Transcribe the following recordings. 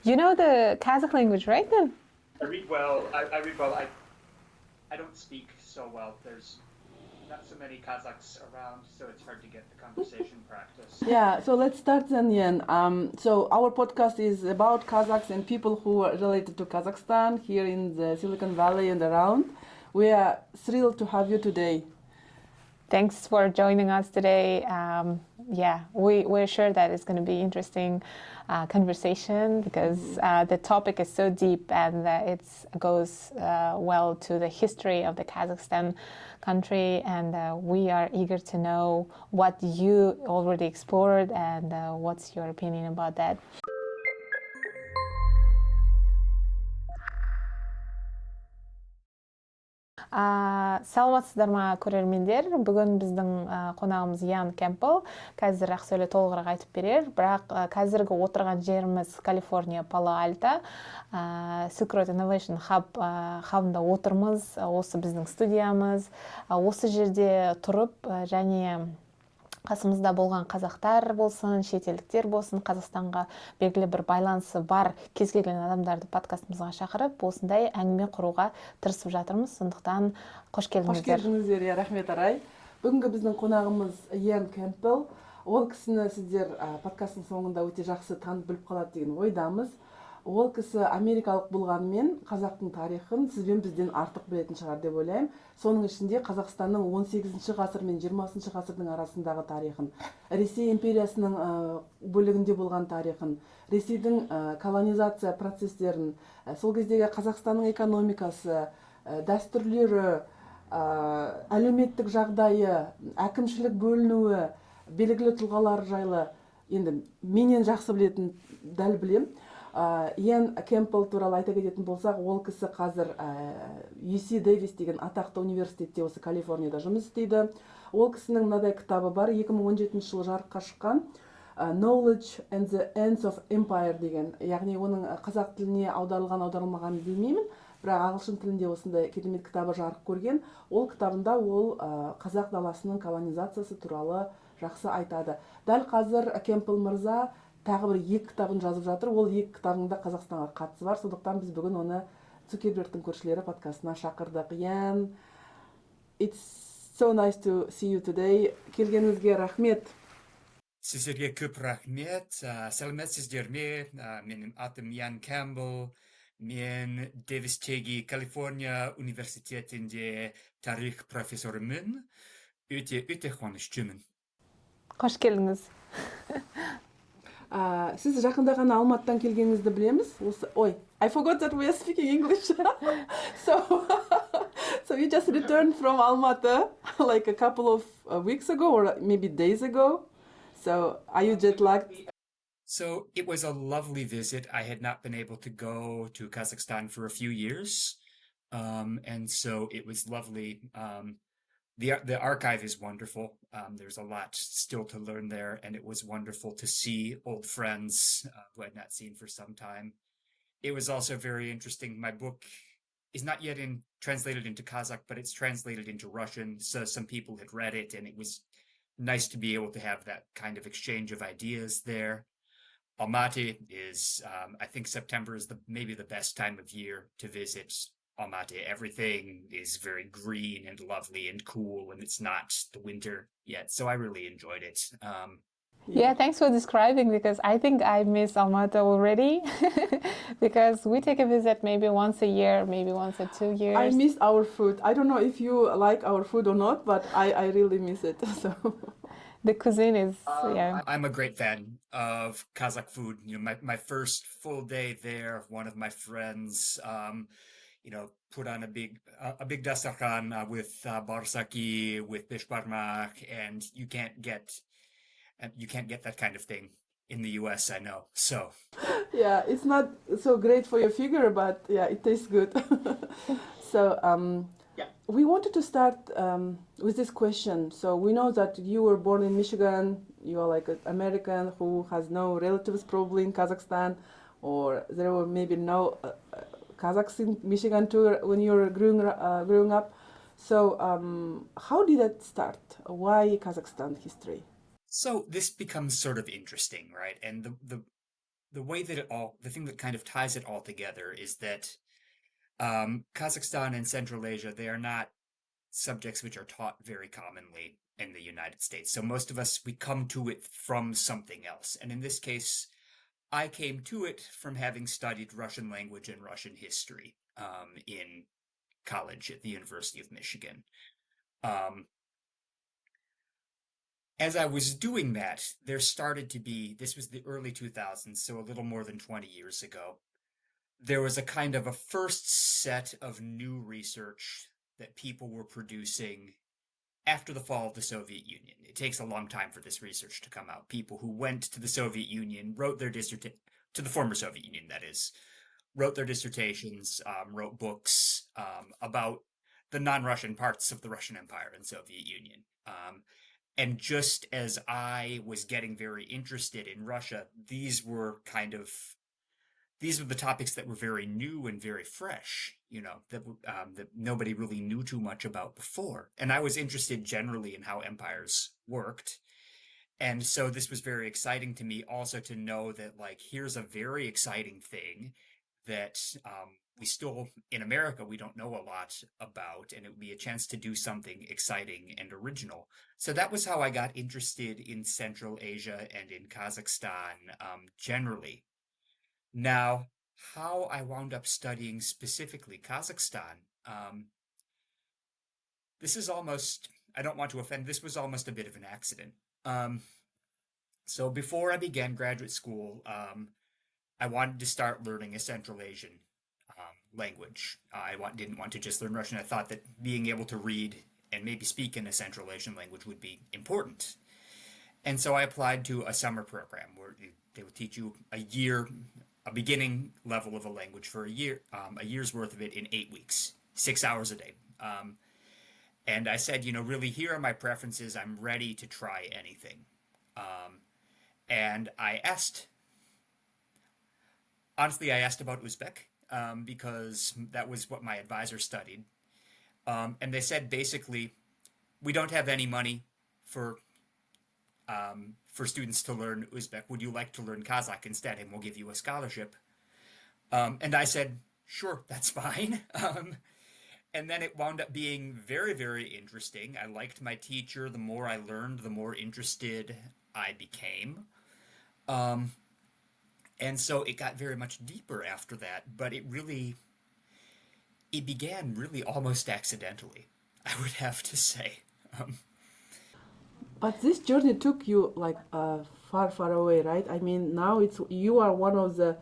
You know the Kazakh language, right then? I read well. I read well. I don't speak so well. There's not so many Kazakhs around, so it's hard to get the conversation practice. Yeah, so let's start then, Ian. So our podcast is about Kazakhs and people who are related to Kazakhstan here in the Silicon Valley and around. We are thrilled to have you today. Thanks for joining us today. We're sure that it's going to be interesting conversation because the topic is so deep and it goes well to the history of the Kazakhstan country, and we are eager to know what you already explored and what's your opinion about that. Саламатсыздар ма көрермендер? Бүгін біздің қонағымыз Ян Кэмпбелл. Қазір ақсөлі толығырақ айтып берер. Бірақ қазіргі отырған жеріміз Калифорния, Пало-Альто, Silk Road Innovation Hub хабында отырмыз. Осы біздің студиямыз. Осы жерде тұрып және қасымызда болған қазақтар болсын, шетелдіктер болсын, Қазақстанға белгілі бір байланысы бар кез келген адамдарды подкастымызға шақырып, осындай әңгіме құруға тырысып жатырмыз. Сондықтан қош келдіңіздер. Қош келдіңіздер, рахмет Арай. Бүгінгі біздің қонағымыз Ian Campbell. Ол кісіні сіздер подкасттың соңында өте жақсы танып біліп қалады деген ойдамыз. Ол кісі америкалық болғанымен қазақтың тарихын сізбен бізден артық білетін шығар деп ойлаймын. Соның ішінде Қазақстанның 18-ші ғасыр мен 20-ші ғасырдың арасындағы тарихын, Ресей империясының бөлігінде болған тарихын, Ресейдің колонизация процестерін, сол кездегі Қазақстанның экономикасы, дәстүрлері, әлеуметтік жағдайы, әкімшілік бөлінуі, белгілі тұлғалар жайлы енді менен жақсы білетін дәл білем. Ian Campbell туралы айта кететін болсақ, ол кісі қазір Дэвистегі атақты университетте осы Калифорнияда жұмыс істейді. Ол кісінің мынадай кітабы бар, 2017 жылы жарыққа шыққан Knowledge and the Ends of Empire деген. Яғни оның қазақ тіліне аударылмағанын білмеймін, бірақ ағылшын тілінде осындай керемет кітабы жарық көрген. Ол кітабында ол қазақ даласының колонизациясы туралы жақсы айтады. Дәл қазір Campbell мырза тағы бір 2 кітабын жазып жатыр. Ол 2 кітабында Қазақстанға қатысы бар. Сондықтан біз бүгін оны Цукербергтің көршілері подкастына шақырдық. Ian, it's so nice to see you today. Келгеніңізге рахмет. Сіздерге көп рахмет. Сәлеметсіздер ме? Менің атым Ян Кэмпбелл. Мен Дэвистегі Калифорния университетінде тарих профессорымын. Өте қуаныштымын. Қош келдіңіз. Сіз жақында ғана Алматыдан келгеніңізді білеміз. I forgot that we are speaking English. So you just returned from Almaty like a couple of weeks ago or maybe days ago. So are you jet lagged? So it was a lovely visit. I had not been able to go to Kazakhstan for a few years. And so it was lovely. The archive is wonderful. There's a lot still to learn there, and it was wonderful to see old friends who I had not seen for some time. It was also very interesting. My book is not yet translated into Kazakh, but it's translated into Russian. So some people had read it, and it was nice to be able to have that kind of exchange of ideas there. Almaty is, I think September is maybe the best time of year to visit Almaty. Everything is very green and lovely and cool, and it's not the winter yet. So I really enjoyed it. Yeah, thanks for describing, because I think I miss Almaty already because we take a visit maybe once a year, maybe once or 2 years. I miss our food. I don't know if you like our food or not, but I really miss it. So the cuisine is, I'm a great fan of Kazakh food. You know, my first full day there, one of my friends, put on a big dastarkhan with barsaki, with bishbarmak, and you can't get that kind of thing in the US, I know. So yeah, it's not so great for your figure, but yeah, it tastes good. So we wanted to start with this question. So we know that you were born in Michigan. You are like an American who has no relatives probably in Kazakhstan, or there were maybe no Kazakhs in Michigan too when you were growing up. So how did that start? Why Kazakhstan history? So this becomes sort of interesting, right? And the way that the thing that kind of ties it all together is that Kazakhstan and Central Asia, they are not subjects which are taught very commonly in the United States. So most of us, we come to it from something else. And in this case, I came to it from having studied Russian language and Russian history in college at the University of Michigan. As I was doing that, there started to be, this was the early 2000s, so a little more than 20 years ago, there was a kind of a first set of new research that people were producing after the fall of the Soviet Union. It takes a long time for this research to come out. People who went to the Soviet Union, wrote their dissertation, to the former Soviet Union, that is, wrote their dissertations, wrote books about the non-Russian parts of the Russian Empire and Soviet Union. And just as I was getting very interested in Russia, these were the topics that were very new and very fresh, that nobody really knew too much about before. And I was interested generally in how empires worked. And so this was very exciting to me also to know that, like, here's a very exciting thing that we still, in America, we don't know a lot about, and it would be a chance to do something exciting and original. So that was how I got interested in Central Asia and in Kazakhstan generally. Now, how I wound up studying specifically Kazakhstan, this is almost, I don't want to offend, this was almost a bit of an accident. So before I began graduate school, I wanted to start learning a Central Asian language. I didn't want to just learn Russian. I thought that being able to read and maybe speak in a Central Asian language would be important. And so I applied to a summer program where they would teach you a beginning level of a language for a year's worth of it in 8 weeks, 6 hours a day. And I said, really, here are my preferences. I'm ready to try anything. And I asked about Uzbek because that was what my advisor studied. And they said, basically, we don't have any money for students to learn Uzbek. Would you like to learn Kazakh instead? And we'll give you a scholarship. And I said, sure, that's fine. And then it wound up being very, very interesting. I liked my teacher. The more I learned, the more interested I became. And so it got very much deeper after that, but it began really almost accidentally, I would have to say. But this journey took you like far, far away, right? I mean, now you are one of the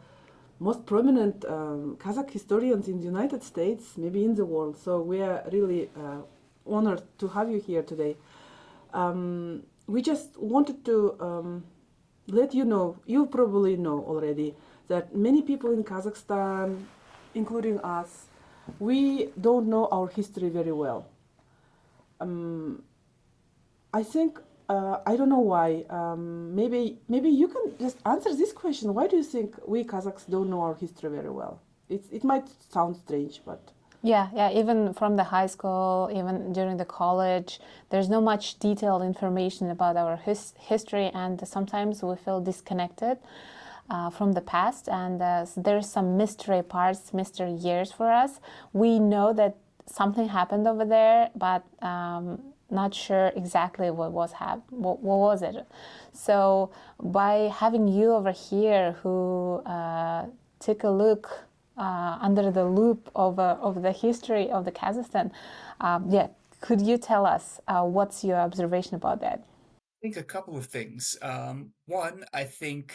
most prominent Kazakh historians in the United States, maybe in the world. So we are really honored to have you here today. We just wanted to let you know, you probably know already, that many people in Kazakhstan, including us, we don't know our history very well. I think, I don't know why, maybe you can just answer this question. Why do you think we Kazakhs don't know our history very well? It might sound strange, but... Yeah, even from the high school, even during the college, there's no much detailed information about our history, and sometimes we feel disconnected from the past, and there's some mystery years for us. We know that something happened over there, but not sure exactly what was it. So by having you over here who took a look under the loop of the history of the Kazakhstan, could you tell us what's your observation about that? I think a couple of things. One, I think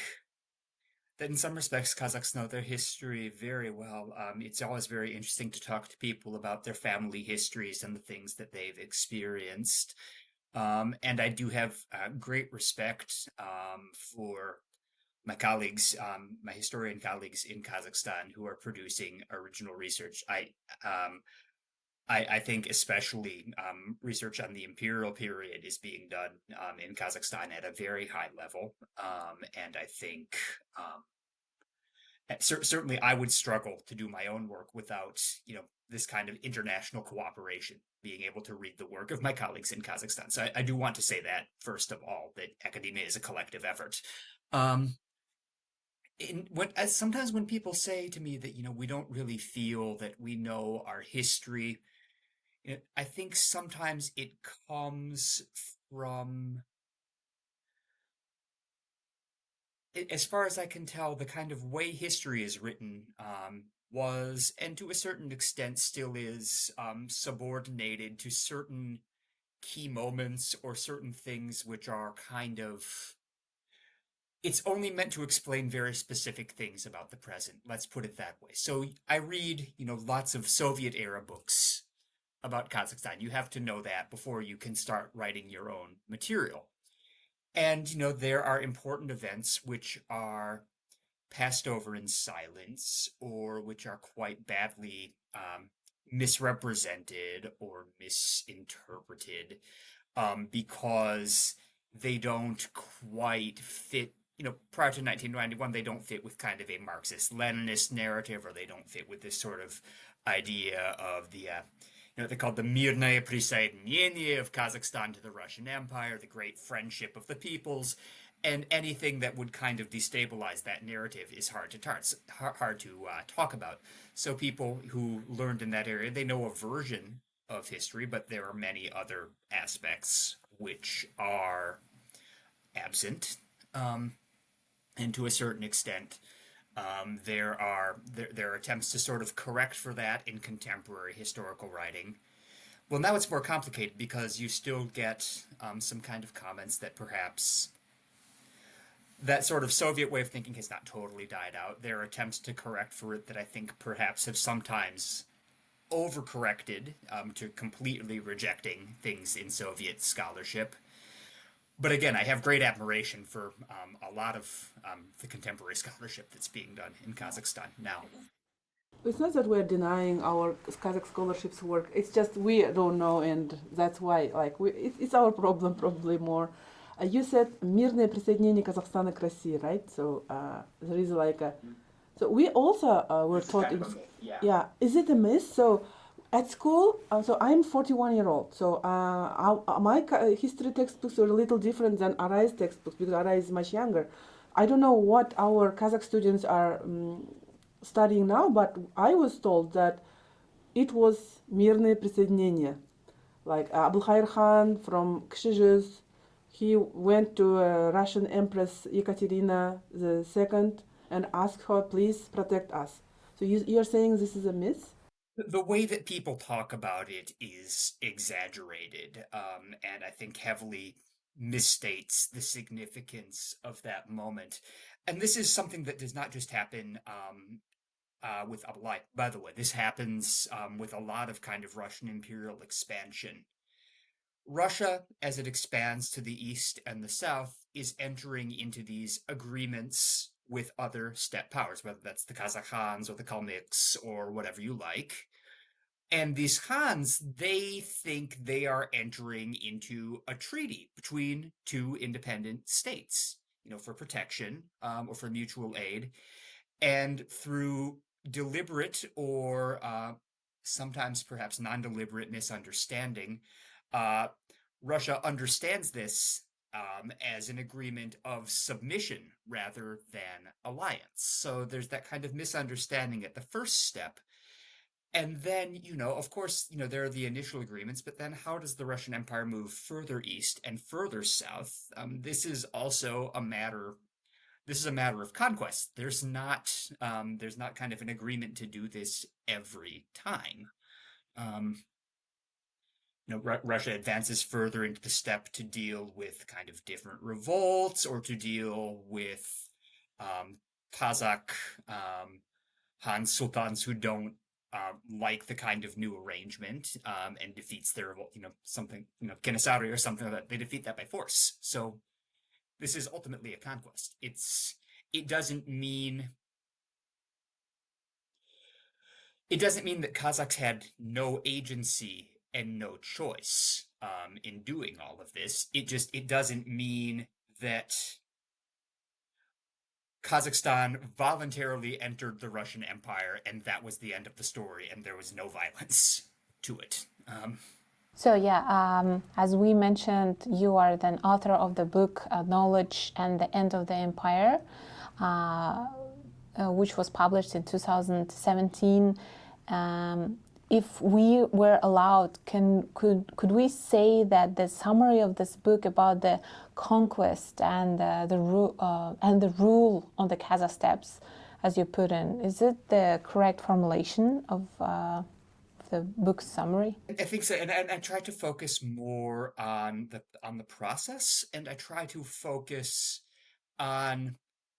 that in some respects Kazakhs know their history very well. It's always very interesting to talk to people about their family histories and the things that they've experienced. And I do have great respect for my colleagues, my historian colleagues in Kazakhstan who are producing original research. I think especially research on the imperial period is being done in Kazakhstan at a very high level. And I think certainly I would struggle to do my own work without, this kind of international cooperation, being able to read the work of my colleagues in Kazakhstan. So I do want to say that, first of all, that academia is a collective effort. Sometimes when people say to me that, we don't really feel that we know our history, I think sometimes it comes from, as far as I can tell, the kind of way history is written was, and to a certain extent still is, subordinated to certain key moments or certain things which are kind of, it's only meant to explain very specific things about the present. Let's put it that way. So I read, lots of Soviet era books about Kazakhstan. You have to know that before you can start writing your own material. And, there are important events which are passed over in silence or which are quite badly misrepresented or misinterpreted because they don't quite fit. Prior to 1991, they don't fit with kind of a Marxist-Leninist narrative, or they don't fit with this sort of idea of the, they're called the Мирное присоединение of Kazakhstan to the Russian Empire, the great friendship of the peoples, and anything that would kind of destabilize that narrative is hard to talk about. So people who learned in that area, they know a version of history, but there are many other aspects which are absent. And to a certain extent, there are attempts to sort of correct for that in contemporary historical writing. Well, now it's more complicated because you still get some kind of comments that perhaps that sort of Soviet way of thinking has not totally died out. There are attempts to correct for it that I think perhaps have sometimes overcorrected to completely rejecting things in Soviet scholarship. But again, I have great admiration for a lot of the contemporary scholarship that's being done in Kazakhstan now. It's not that we're denying our Kazakh scholarship's work. It's just we don't know, and that's why, it's our problem probably more. You said мирное присоединение Казахстана к России, right? So there is so we also were taught yeah. Is it a myth? So at school, so I'm 41-year-old. So my history textbooks are a little different than Aray's textbooks because Aray is much younger. I don't know what our Kazakh students are studying now, but I was told that it was мирное присоединение. Like Abulkhair Khan from Kshizhuz, he went to Russian Empress Ekaterina II and asked her, please protect us. So you're saying this is a myth? The way that people talk about it is exaggerated, and I think heavily misstates the significance of that moment. And this is something that does not just happen with Ablai. By the way, this happens with a lot of kind of Russian imperial expansion. Russia, as it expands to the east and the south, is entering into these agreements with other steppe powers, whether that's the Kazakh Khans or the Kalmyks or whatever you like. And these Khans, they think they are entering into a treaty between two independent states, for protection or for mutual aid. And through deliberate or sometimes perhaps non-deliberate misunderstanding, Russia understands this as an agreement of submission rather than alliance. So there's that kind of misunderstanding at the first step. And then, of course, there are the initial agreements, but then how does the Russian Empire move further east and further south? This is also a matter of conquest. There's not kind of an agreement to do this every time. Russia advances further into the steppe to deal with kind of different revolts or to deal with Kazakh Han sultans who don't like the kind of new arrangement and defeats their revolt, something, Kenesari or something like that. They defeat that by force. So this is ultimately a conquest. It doesn't mean that Kazakhs had no agency and no choice in doing all of this. It doesn't mean that Kazakhstan voluntarily entered the Russian Empire and that was the end of the story and there was no violence to it. So yeah, as we mentioned, you are the author of the book Knowledge and the End of the Empire. which was published in 2017. If we were allowed, could we say that the summary of this book about the conquest and the rule on the Kazakh steppes, as you put in, is it the correct formulation of the book's summary? I think so, and I try to focus more on the process, and I try to focus on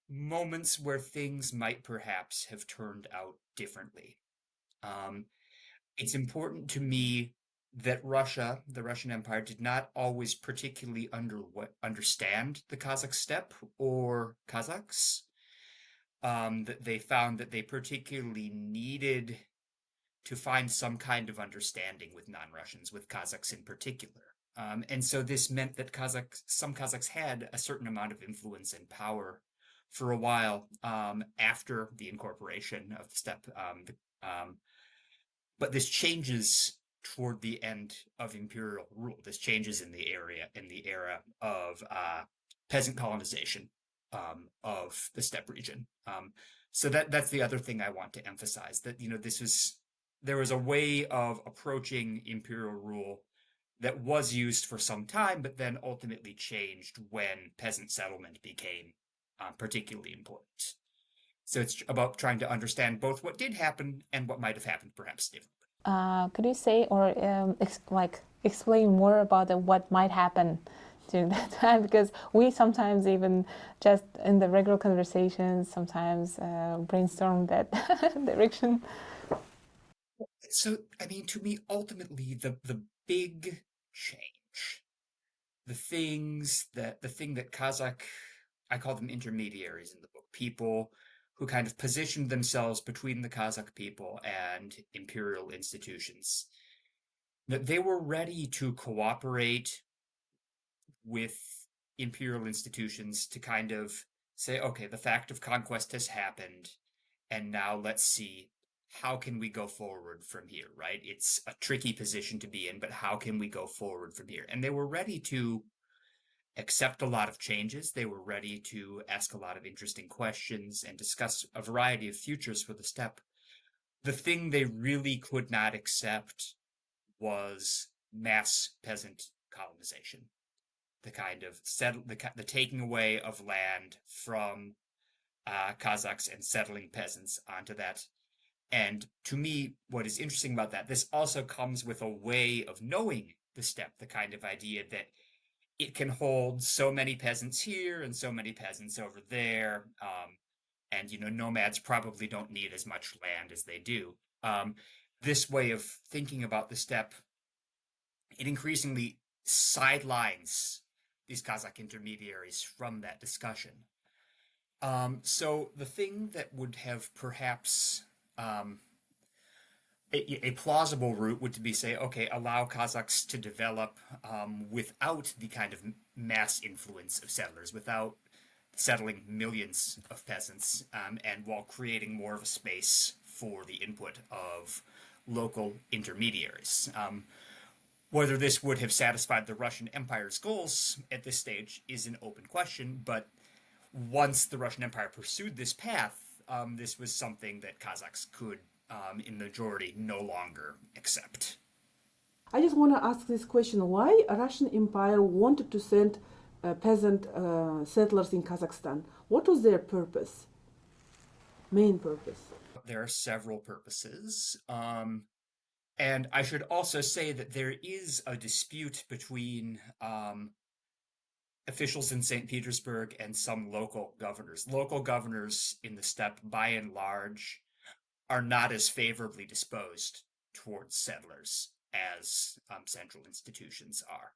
moments where things might perhaps have turned out differently. It's important to me that Russia, the Russian Empire, did not always particularly understand the Kazakh steppe or Kazakhs. That they found that they particularly needed to find some kind of understanding with non-Russians, with Kazakhs in particular. And so this meant that some Kazakhs had a certain amount of influence and power for a while after the incorporation of the steppe. But this changes toward the end of imperial rule. This changes in the era of peasant colonization of the steppe region. So that's the other thing I want to emphasize, that there was a way of approaching imperial rule that was used for some time, but then ultimately changed when peasant settlement became particularly important. So it's about trying to understand both what did happen and what might have happened perhaps differently. Could you say or explain more about what might happen during that time? Because we sometimes even just in the regular conversations sometimes brainstorm that direction. So, I mean, to me, ultimately, the big change, the thing that Kazakh, I call them intermediaries in the book, people who kind of positioned themselves between the Kazakh people and imperial institutions, that they were ready to cooperate with imperial institutions to kind of say, okay, the fact of conquest has happened, and now let's see, how can we go forward from here, right? It's a tricky position to be in, but how can we go forward from here? And they were ready to accept a lot of changes. They were ready to ask a lot of interesting questions and discuss a variety of futures for the steppe. The thing they really could not accept was mass peasant colonization, the kind of the taking away of land from Kazakhs and settling peasants onto that. And to me, what is interesting about that, this also comes with a way of knowing the steppe, the kind of idea that it can hold so many peasants here and so many peasants over there. And, nomads probably don't need as much land as they do. This way of thinking about the steppe, it increasingly sidelines these Kazakh intermediaries from that discussion. So the thing that would have perhaps a plausible route would be say, okay, allow Kazakhs to develop without the kind of mass influence of settlers, without settling millions of peasants, and while creating more of a space for the input of local intermediaries. Whether this would have satisfied the Russian Empire's goals at this stage is an open question, but once the Russian Empire pursued this path, this was something that Kazakhs could, in majority, no longer accept. I just want to ask this question: why a Russian Empire wanted to send peasant settlers in Kazakhstan? What was their purpose? Main purpose? There are several purposes. And I should also say that there is a dispute between officials in St. Petersburg and some local governors. Local governors in the steppe, by and large, are not as favorably disposed towards settlers as central institutions are.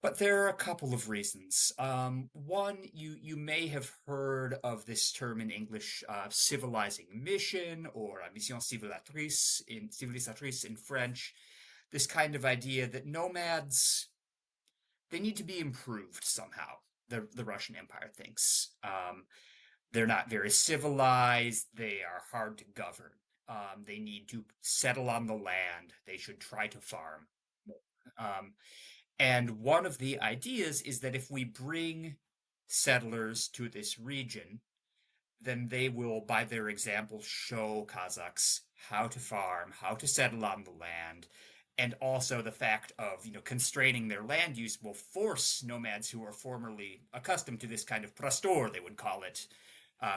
But there are a couple of reasons. One, you may have heard of this term in English, civilizing mission, or mission civilisatrice in French. This kind of idea that nomads, they need to be improved somehow, the Russian Empire thinks. They're not very civilized, they are hard to govern. They need to settle on the land, they should try to farm more. And one of the ideas is that if we bring settlers to this region, then they will, by their example, show Kazakhs how to farm, how to settle on the land, and also the fact of, constraining their land use will force nomads who are formerly accustomed to this kind of prostor, they would call it,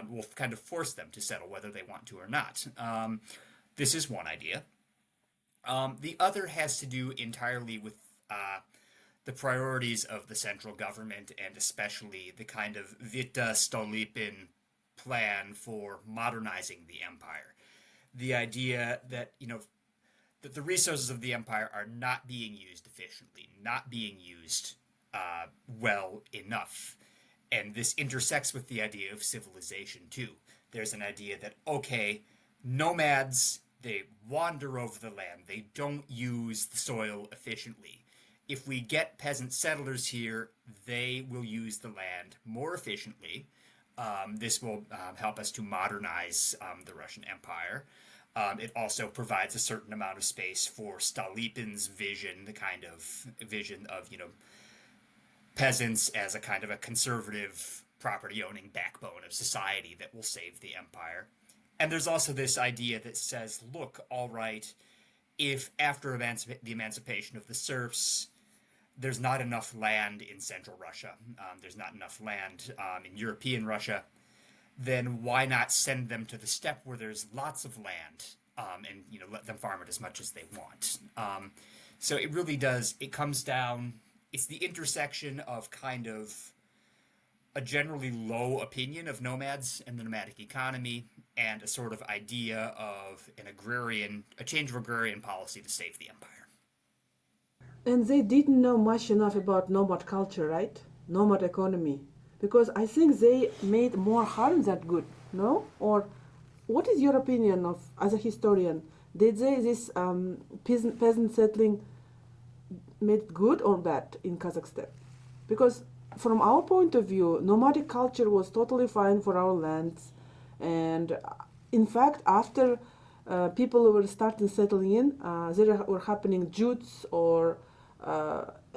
will kind of force them to settle whether they want to or not. This is one idea. The other has to do entirely with the priorities of the central government, and especially the kind of Vita Stolypin plan for modernizing the empire. The idea that, that the resources of the empire are not being used efficiently, not being used well enough. And this intersects with the idea of civilization, too. There's an idea that, okay, nomads, they wander over the land, they don't use the soil efficiently. If we get peasant settlers here, they will use the land more efficiently. This will help us to modernize the Russian Empire. It also provides a certain amount of space for Stolypin's vision, the kind of vision of, peasants as a kind of a conservative property-owning backbone of society that will save the empire. And there's also this idea that says, look, all right, if after the emancipation of the serfs, there's not enough land in Central Russia, there's not enough land in European Russia, then why not send them to the steppe where there's lots of land, and let them farm it as much as they want. So it really does, it comes down, it's the intersection of kind of a generally low opinion of nomads and the nomadic economy, and a sort of idea of a change of agrarian policy to save the empire. And they didn't know much enough about nomad culture, right? Nomad economy. Because I think they made more harm than good, no? Or what is your opinion of, as a historian, did this peasant settling made it good or bad in Kazakhstan? Because from our point of view, nomadic culture was totally fine for our lands. And in fact, after people were starting settling in, there were happening jutes or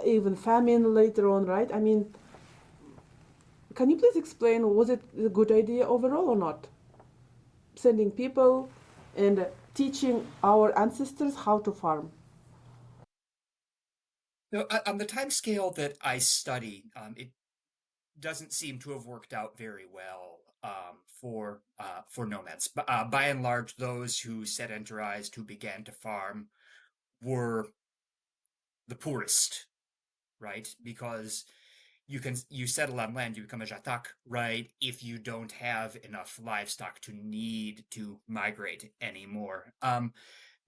even famine later on, right? I mean, can you please explain, was it a good idea overall or not? Sending people and teaching our ancestors how to farm. So on the time scale that I study, it doesn't seem to have worked out very well for nomads. By and large, those who sedentarized, who began to farm, were the poorest, right? Because you settle on land, you become a jatak, right? If you don't have enough livestock to need to migrate anymore.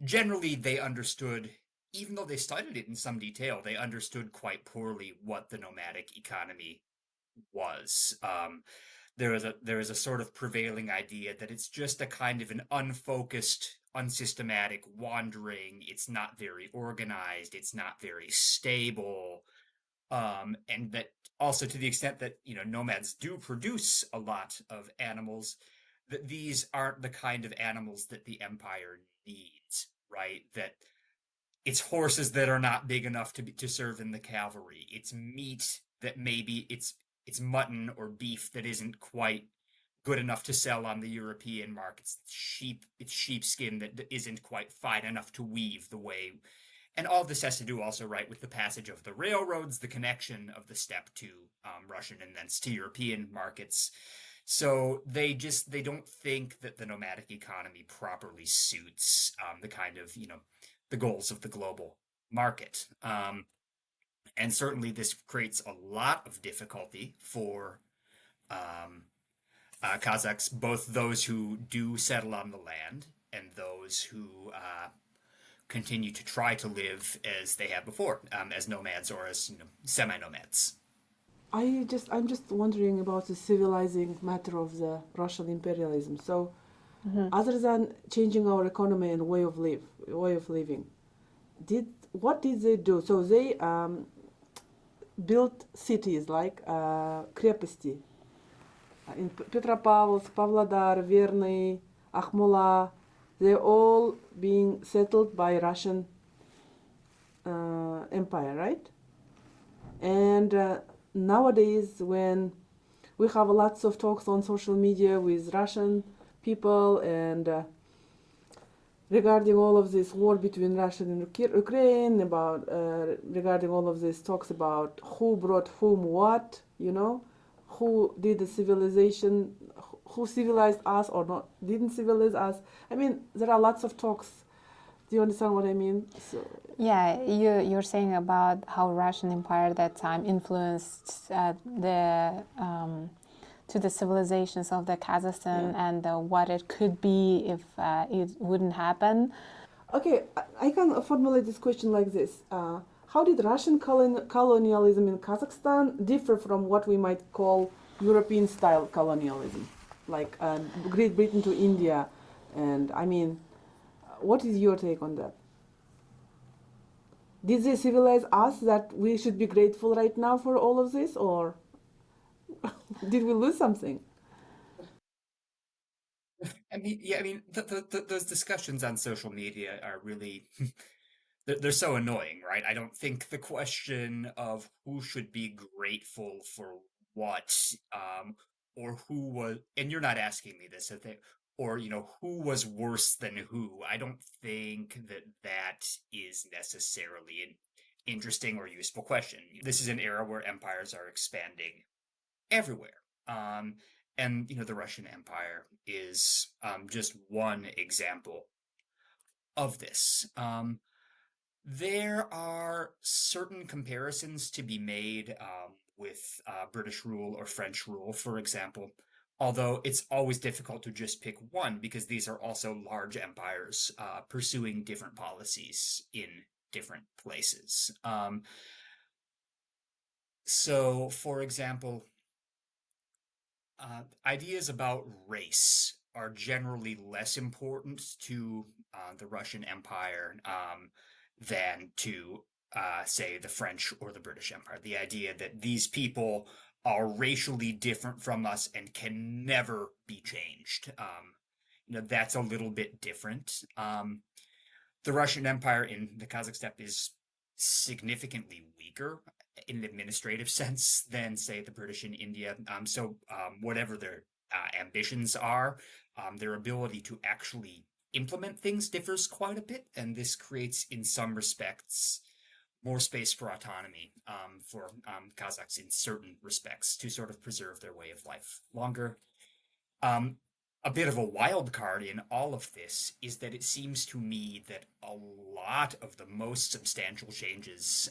Generally, they understood, even though they studied it in some detail, they understood quite poorly what the nomadic economy was. There is a sort of prevailing idea that it's just a kind of an unfocused, unsystematic wandering. It's not very organized. It's not very stable. And that also, to the extent that nomads do produce a lot of animals, that these aren't the kind of animals that the empire needs, right? That it's horses that are not big enough to serve in the cavalry. It's meat that maybe it's mutton or beef that isn't quite good enough to sell on the European markets. It's sheepskin that isn't quite fine enough to weave the way. And all this has to do also, right, with the passage of the railroads, the connection of the steppe to Russian and thence to European markets. So they don't think that the nomadic economy properly suits the kind of, the goals of the global market. And certainly this creates a lot of difficulty for Kazakhs, both those who do settle on the land and those who continue to try to live as they have before, as nomads or as semi-nomads. I'm just wondering about the civilizing matter of the Russian imperialism. So, other than changing our economy and way of living, what did they do? So they built cities like крепости in Petropavlovsk, Pavlodar, Verny, Akhmola. They're all being settled by Russian Empire, right? And nowadays, when we have lots of talks on social media with Russian people and regarding all of this war between Russia and Ukraine, about regarding all of these talks about who brought whom what, you know, who did the civilization, who civilized us or not, didn't civilize us. I mean, there are lots of talks. Do you understand what I mean? So, yeah, you're saying about how Russian Empire at that time influenced to the civilizations of the Kazakhstan and what it could be if it wouldn't happen. Okay, I can formulate this question like this. How did Russian colonialism in Kazakhstan differ from what we might call European-style colonialism, like Great Britain to India? And I mean, what is your take on that? Did they civilize us that we should be grateful right now for all of this, or did we lose something? I mean, yeah, I mean, those discussions on social media are really, they're so annoying, right? I don't think the question of who should be grateful for what, or who was, and you're not asking me this, or, you know, who was worse than who, I don't think that is necessarily an interesting or useful question. This is an era where empires are expanding everywhere. And, you know, the Russian Empire is just one example of this. There are certain comparisons to be made with British rule or French rule, for example, although it's always difficult to just pick one because these are also large empires pursuing different policies in different places. So, for example, ideas about race are generally less important to the Russian Empire than to, say, the French or the British Empire. The idea that these people are racially different from us and can never be changed. You know, that's a little bit different. The Russian Empire in the Kazakh steppe is significantly weaker in an administrative sense than, say, the British in India. So whatever their ambitions are, their ability to actually implement things differs quite a bit, and this creates, in some respects, more space for autonomy for Kazakhs in certain respects to sort of preserve their way of life longer. A bit of a wild card in all of this is that it seems to me that a lot of the most substantial changes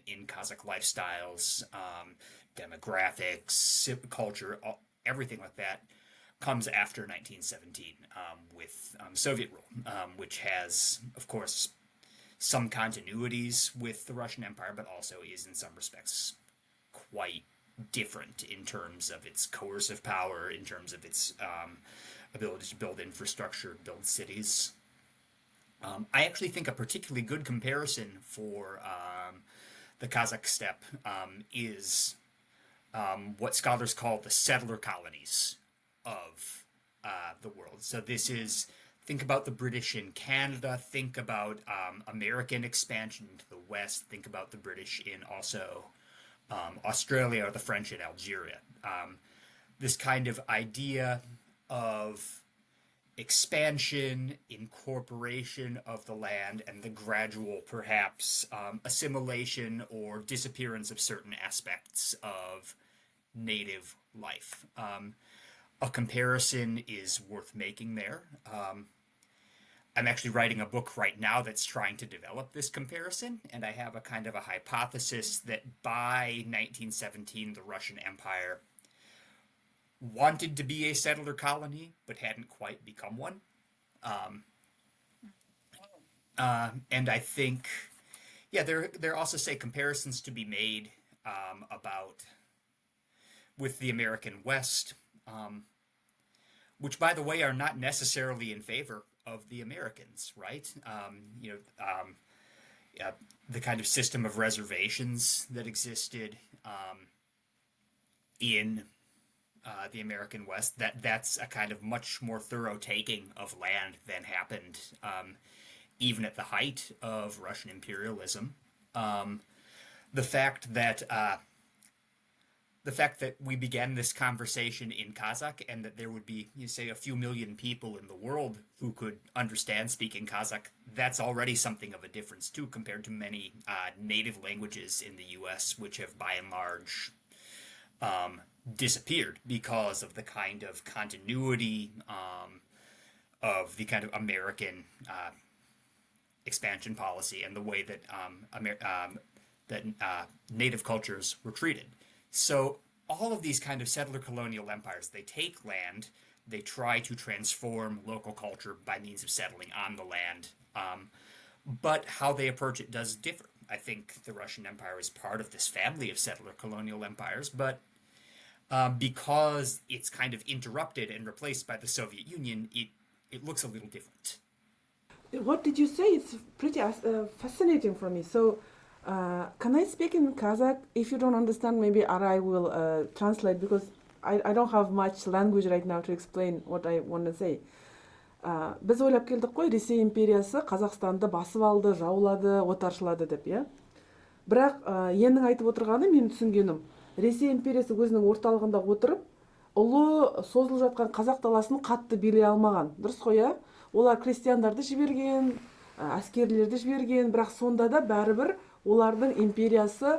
in Kazakh lifestyles, demographics, culture, everything like that, comes after 1917 with Soviet rule, which has, of course, some continuities with the Russian Empire, but also is in some respects quite different in terms of its coercive power, in terms of its ability to build infrastructure, build cities. I actually think a particularly good comparison for the Kazakh steppe is what scholars call the settler colonies of the world. So this is, think about the British in Canada, think about American expansion into the West, think about the British in also Australia or the French in Algeria. This kind of idea of expansion, incorporation of the land, and the gradual, perhaps, assimilation or disappearance of certain aspects of native life. A comparison is worth making there. I'm actually writing a book right now that's trying to develop this comparison, and I have a kind of a hypothesis that by 1917, the Russian Empire wanted to be a settler colony, but hadn't quite become one. And I think, yeah, there are also, say, comparisons to be made about with the American West, which, by the way, are not necessarily in favor of the Americans, right? You know, the kind of system of reservations that existed in the American West, that's a kind of much more thorough taking of land than happened even at the height of Russian imperialism. The fact that the fact that we began this conversation in Kazakh and that there would be, you say, a few million people in the world who could understand speaking Kazakh, that's already something of a difference too, compared to many native languages in the US, which have by and large disappeared because of the kind of continuity of the kind of American expansion policy and the way that native cultures were treated. So all of these kind of settler colonial empires, they take land, they try to transform local culture by means of settling on the land. But how they approach it does differ. I think the Russian Empire is part of this family of settler colonial empires, but because it's kind of interrupted and replaced by the Soviet Union, it looks a little different. What did you say? It's pretty fascinating for me. So, can I speak in Kazakh? If you don't understand, maybe Arai will translate, because I don't have much language right now to explain what I want to say. Біз ойлап келдік қой, Ресей империясы Қазақстанды басып алды, жаулады, отаршылады деп, иә? Бірақ енің айтып отырғаны, мен түсінгенім, Ресей империясы өзінің орталығында отырып, ұлы созылып жатқан қазақ даласын қатты билей алмаған. Дұрыс қой, иә? Олар крестьяндарды жіберген, әскерлерді жіберген, бірақ сонда да бәрібір олардың империясы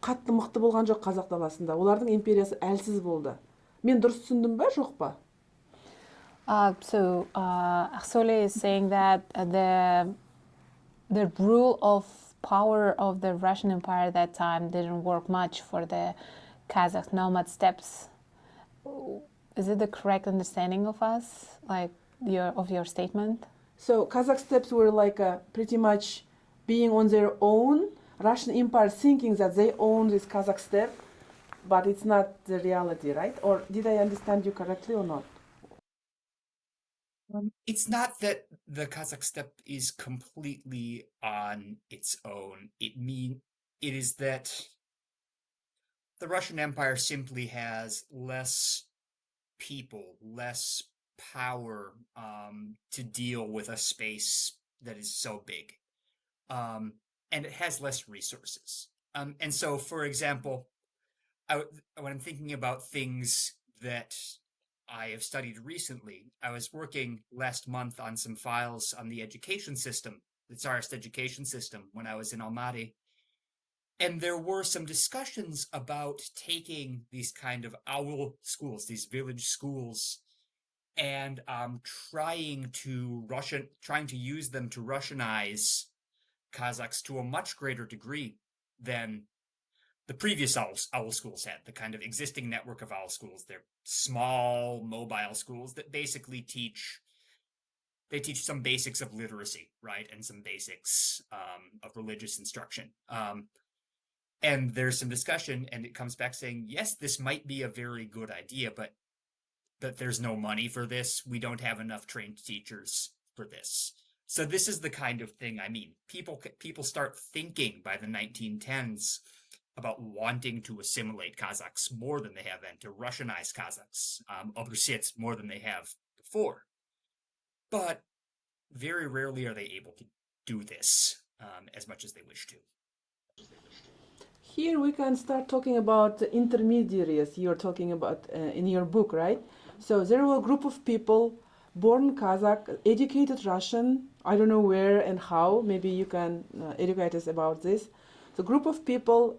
қатты мықты болған жоқ қазақ даласында. Олардың империясы әлсіз болды. Мен дұрыс түсіндім бе, жоқ па? So Aksole is saying that the rule of power of the Russian Empire at that time didn't work much for the Kazakh nomad steppes. Is it the correct understanding of us, like your statement? So Kazakh steppes were like pretty much being on their own. Russian Empire thinking that they own this Kazakh steppe, but it's not the reality, right? Or did I understand you correctly or not? It's not that the Kazakh steppe is completely on its own. It is that the Russian Empire simply has less people, less power to deal with a space that is so big. And it has less resources. And so, for example, when I'm thinking about things that I have studied recently, I was working last month on some files on the education system, the Tsarist education system, when I was in Almaty. And there were some discussions about taking these kind of owl schools, these village schools, and trying to use them to Russianize Kazakhs to a much greater degree than the previous owl schools had, the kind of existing network of owl schools. They're small, mobile schools that basically teach some basics of literacy, right, and some basics of religious instruction. And there's some discussion, and it comes back saying, yes, this might be a very good idea, but there's no money for this. We don't have enough trained teachers for this. So this is the kind of thing I mean. People start thinking by the 1910s about wanting to assimilate Kazakhs more than they have and to Russianize Kazakhs, Obrusets, more than they have before. But very rarely are they able to do this as much as they wish to. Here we can start talking about the intermediaries you're talking about in your book, right? So there were a group of people born Kazakh, educated Russian, I don't know where and how, maybe you can educate us about this. The group of people,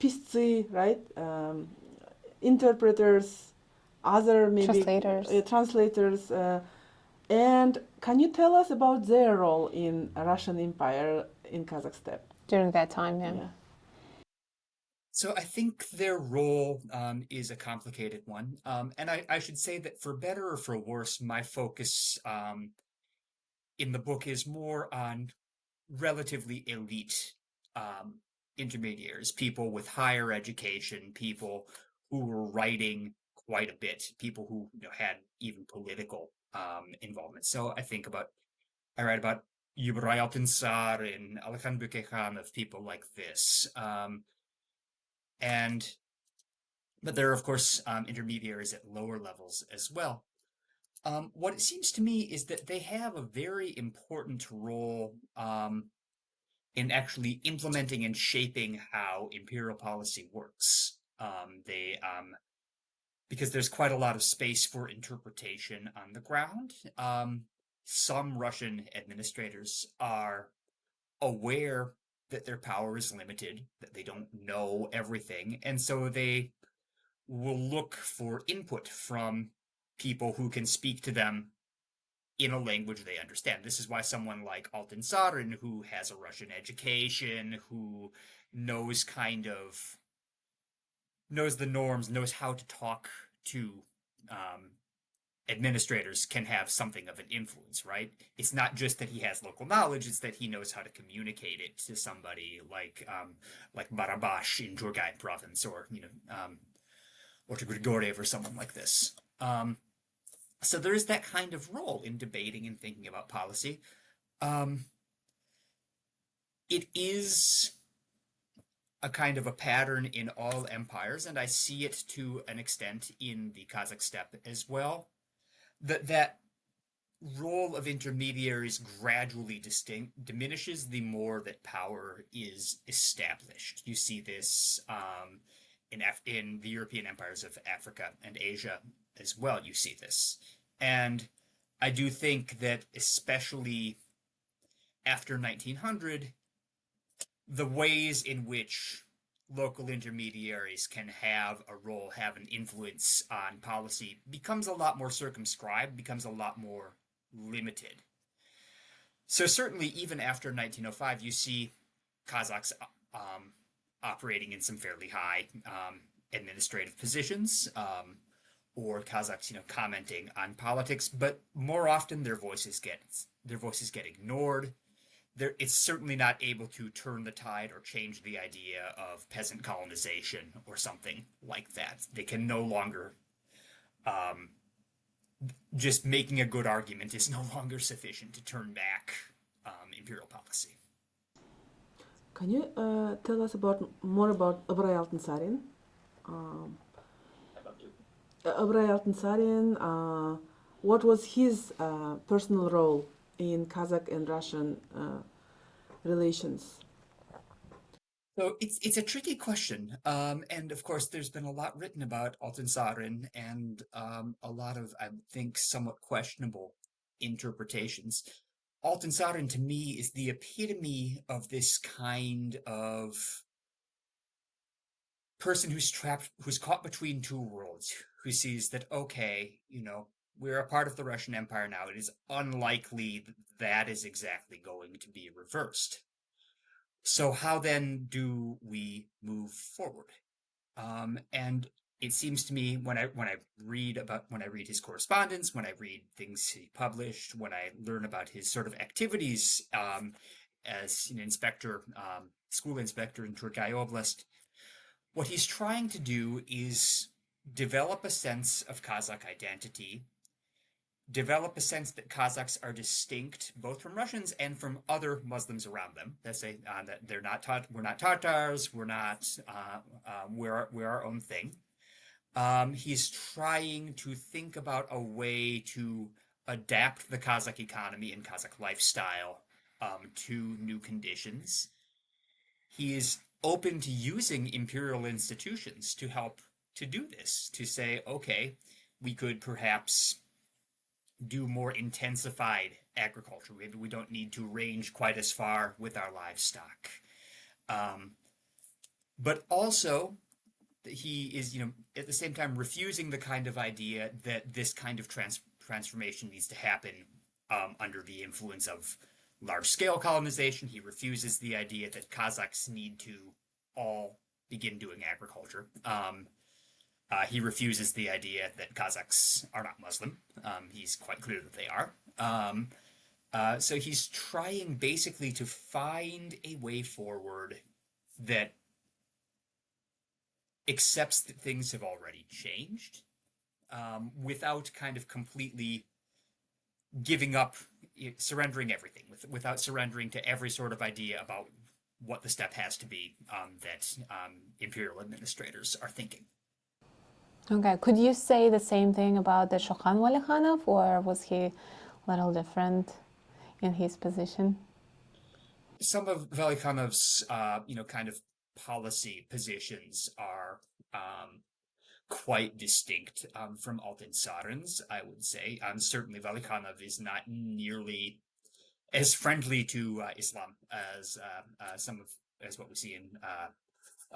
pisцы, right? Interpreters, other maybe translators. And can you tell us about their role in Russian Empire in Kazakhstan? During that time, yeah. So I think their role is a complicated one. And I should say that for better or for worse, my focus in the book is more on relatively elite intermediaries, people with higher education, people who were writing quite a bit, people who had even political involvement. So I write about Ibrai Altynsarin, Alekhan Bukekhan, of people like this. But there are, of course, intermediaries at lower levels as well. What it seems to me is that they have a very important role in actually implementing and shaping how imperial policy works. Because there's quite a lot of space for interpretation on the ground. Some Russian administrators are aware that their power is limited, that they don't know everything, and so they will look for input from people who can speak to them in a language they understand. This is why someone like Altynsarin, who has a Russian education, who knows the norms, knows how to talk to administrators, can have something of an influence, right? It's not just that he has local knowledge, it's that he knows how to communicate it to somebody like Barabash in Turgai province, or or to Grigoriev or someone like this. So there is that kind of role in debating and thinking about policy. It is a kind of a pattern in all empires, and I see it to an extent in the Kazakh steppe as well, that role of intermediaries gradually diminishes the more that power is established. You see this in the European empires of Africa and Asia as well. You see this. And I do think that especially after 1900, the ways in which local intermediaries can have a role, have an influence on policy, becomes a lot more circumscribed, becomes a lot more limited. So certainly, even after 1905, you see Kazakhs operating in some fairly high administrative positions, or Kazakhs, commenting on politics, but more often their voices get ignored. It's certainly not able to turn the tide or change the idea of peasant colonization or something like that. They can no longer, just making a good argument is no longer sufficient to turn back imperial policy. Can you tell us more about Ibrai Altynsarin? Ibrai Altynsarin, what was his personal role in Kazakh and Russian relations? So it's a tricky question, and of course there's been a lot written about Altynsarin and a lot of, I think, somewhat questionable interpretations. Altynsarin to me is the epitome of this kind of person who's caught between two worlds, who sees that, okay, we're a part of the Russian Empire now. It is unlikely that is exactly going to be reversed. So how then do we move forward? And it seems to me when I read his correspondence, when I read things he published, when I learn about his sort of activities as an inspector, school inspector in Turgai Oblast, what he's trying to do is develop a sense of Kazakh identity, develop a sense that Kazakhs are distinct both from Russians and from other Muslims around them. That say that we're not Tatars, we're our own thing. He's trying to think about a way to adapt the Kazakh economy and Kazakh lifestyle to new conditions. He is open to using imperial institutions to help to do this, to say, okay, we could perhaps do more intensified agriculture. Maybe we don't need to range quite as far with our livestock. But also, he is, at the same time refusing the kind of idea that this kind of transformation needs to happen under the influence of large-scale colonization. He refuses the idea that Kazakhs need to all begin doing agriculture. He refuses the idea that Kazakhs are not Muslim. He's quite clear that they are. So he's trying basically to find a way forward that accepts that things have already changed, without kind of completely giving up, surrendering everything, without surrendering to every sort of idea about what the steppe has to be that imperial administrators are thinking. Okay, could you say the same thing about the Shokhan Walekhanov, or was he a little different in his position? Some of Valikhanov's, kind of policy positions are quite distinct from Altynsarin's, I would say. Certainly Valikhanov is not nearly as friendly to Islam as as what we see in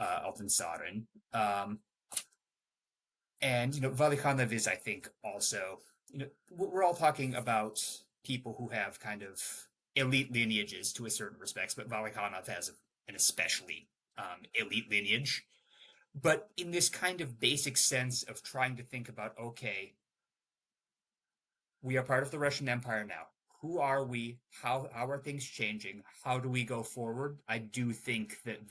Altynsarin. And Valikhanov is, I think, also, we're all talking about people who have kind of elite lineages to a certain respects, but Valikhanov has an especially elite lineage. But in this kind of basic sense of trying to think about, okay, we are part of the Russian Empire now. Who are we? How are things changing? How do we go forward? I do think that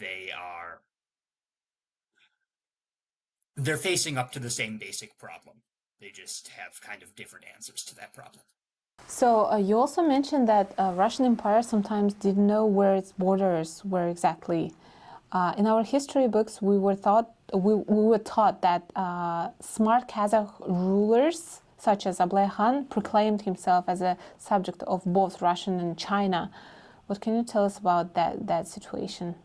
they're facing up to the same basic problem. They just have kind of different answers to that problem. So you also mentioned that Russian Empire sometimes didn't know where its borders were exactly. In our history books, we were taught that smart Kazakh rulers such as Ыбырай Khan proclaimed himself as a subject of both Russian and China. What can you tell us about that situation?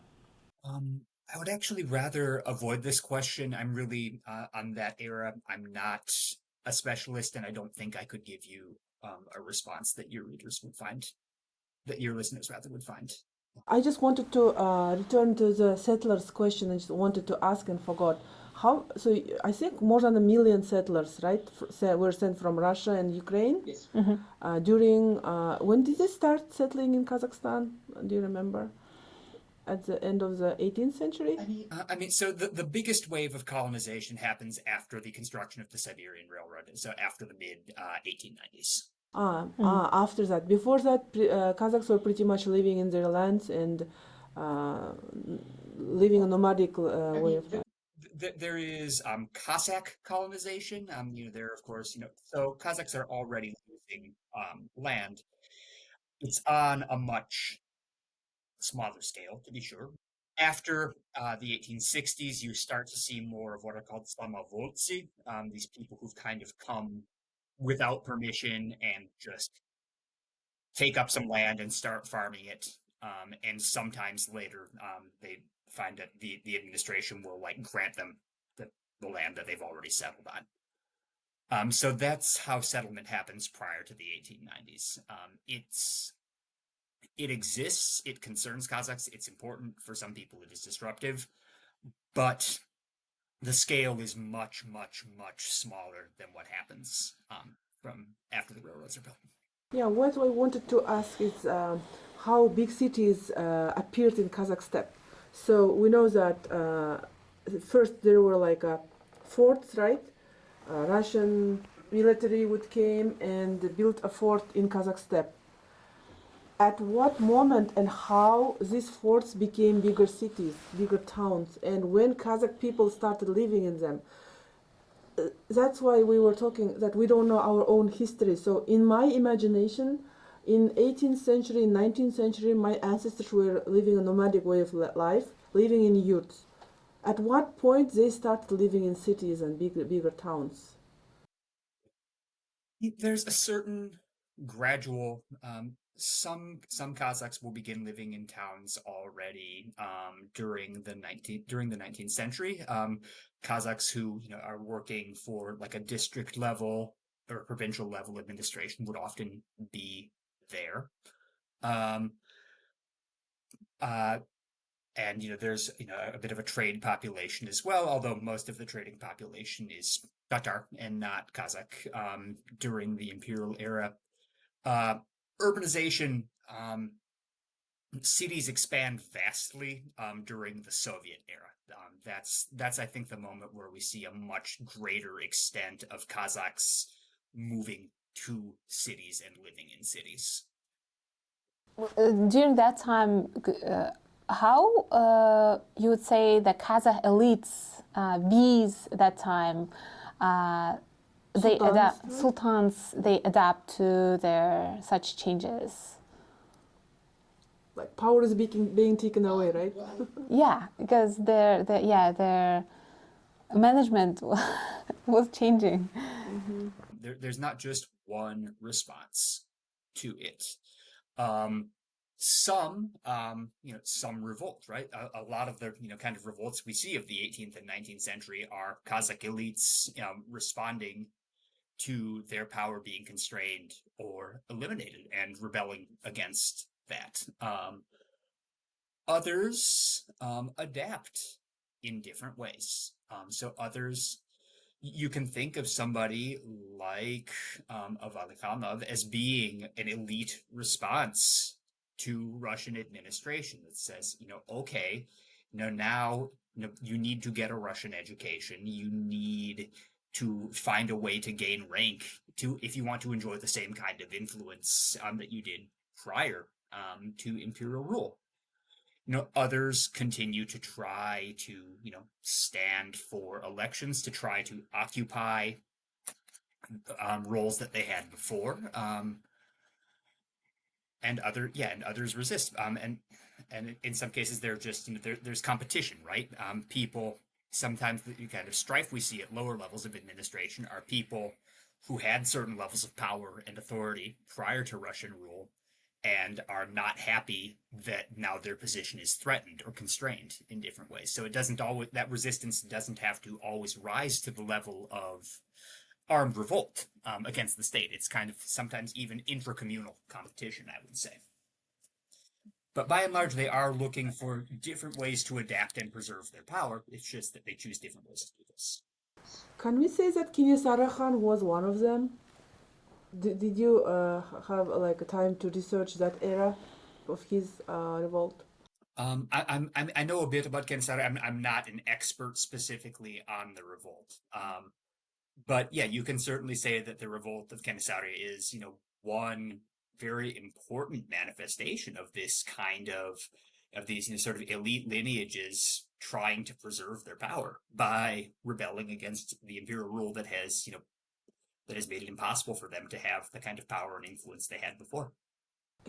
I would actually rather avoid this question. I'm really on that era. I'm not a specialist, and I don't think I could give you a response that your readers would find, that your listeners rather would find. I just wanted to return to the settlers question. I just wanted to ask and forgot. So I think more than 1 million settlers, right, were sent from Russia and Ukraine? Yes. During, when did they start settling in Kazakhstan? Do you remember? At the end of the 18th century? I mean, so the biggest wave of colonization happens after the construction of the Siberian Railroad, so after the mid-1890s. After that. Before that, Kazakhs were pretty much living in their lands and living a nomadic way of life. There is Cossack colonization. There, of course, so Kazakhs are already losing land. It's on a much smaller scale, to be sure. After the 1860s, you start to see more of what are called samovoltsi, these people who've kind of come without permission and just take up some land and start farming it. And sometimes later, they find that the administration will grant them the land that they've already settled on. So that's how settlement happens prior to the 1890s. It exists, it concerns Kazakhs, it's important. For some people, it is disruptive, but the scale is much, much, much smaller than what happens from after the railroads are built. Yeah, what I wanted to ask is how big cities appeared in Kazakh steppe. So we know that first there were forts, right? Russian military came and built a fort in Kazakh steppe. At what moment and how these forts became bigger cities, bigger towns, and when Kazakh people started living in them? That's why we were talking that we don't know our own history. So in my imagination, in 18th century, 19th century, my ancestors were living a nomadic way of life, living in yurts. At what point they started living in cities and bigger towns? There's a certain gradual, some Kazakhs will begin living in towns already during the 19th century. Kazakhs who are working for a district level or provincial level administration would often be there. And there's a bit of a trade population as well, although most of the trading population is Tatar and not Kazakh during the imperial era. Urbanization, cities expand vastly during the Soviet era. That's I think the moment where we see a much greater extent of Kazakhs moving to cities and living in cities. During that time, how you would say the Kazakh elites, bees that time, sultans, they adapt to their such changes? Like power is being taken away, right? Yeah, because their management was changing. Mm-hmm. There's not just one response to it. some, some revolt, right? A lot of the, kind of revolts we see of the 18th and 19th century are Kazakh elites, responding to their power being constrained or eliminated and rebelling against that. Others adapt in different ways. So others, you can think of somebody like Avalikhanov as being an elite response to Russian administration that says, okay, now you need to get a Russian education. You need to find a way to gain rank if you want to enjoy the same kind of influence that you did prior to imperial rule. Others continue to try to, stand for elections, to try to occupy roles that they had before. And others resist. And in some cases, they're just, there's competition, right? People, sometimes the kind of strife we see at lower levels of administration are people who had certain levels of power and authority prior to Russian rule and are not happy that now their position is threatened or constrained in different ways. So that resistance doesn't have to always rise to the level of armed revolt against the state. It's kind of sometimes even intracommunal competition, I would say. But by and large, they are looking for different ways to adapt and preserve their power. It's just that they choose different ways to do this. Can we say that Keniysara Khan was one of them? Did you have like a time to research that era of his revolt? I know a bit about Keniysara. I'm not an expert specifically on the revolt. But yeah, you can certainly say that the revolt of Keniysara is, one very important manifestation of this kind of these sort of elite lineages trying to preserve their power by rebelling against the imperial rule that has made it impossible for them to have the kind of power and influence they had before.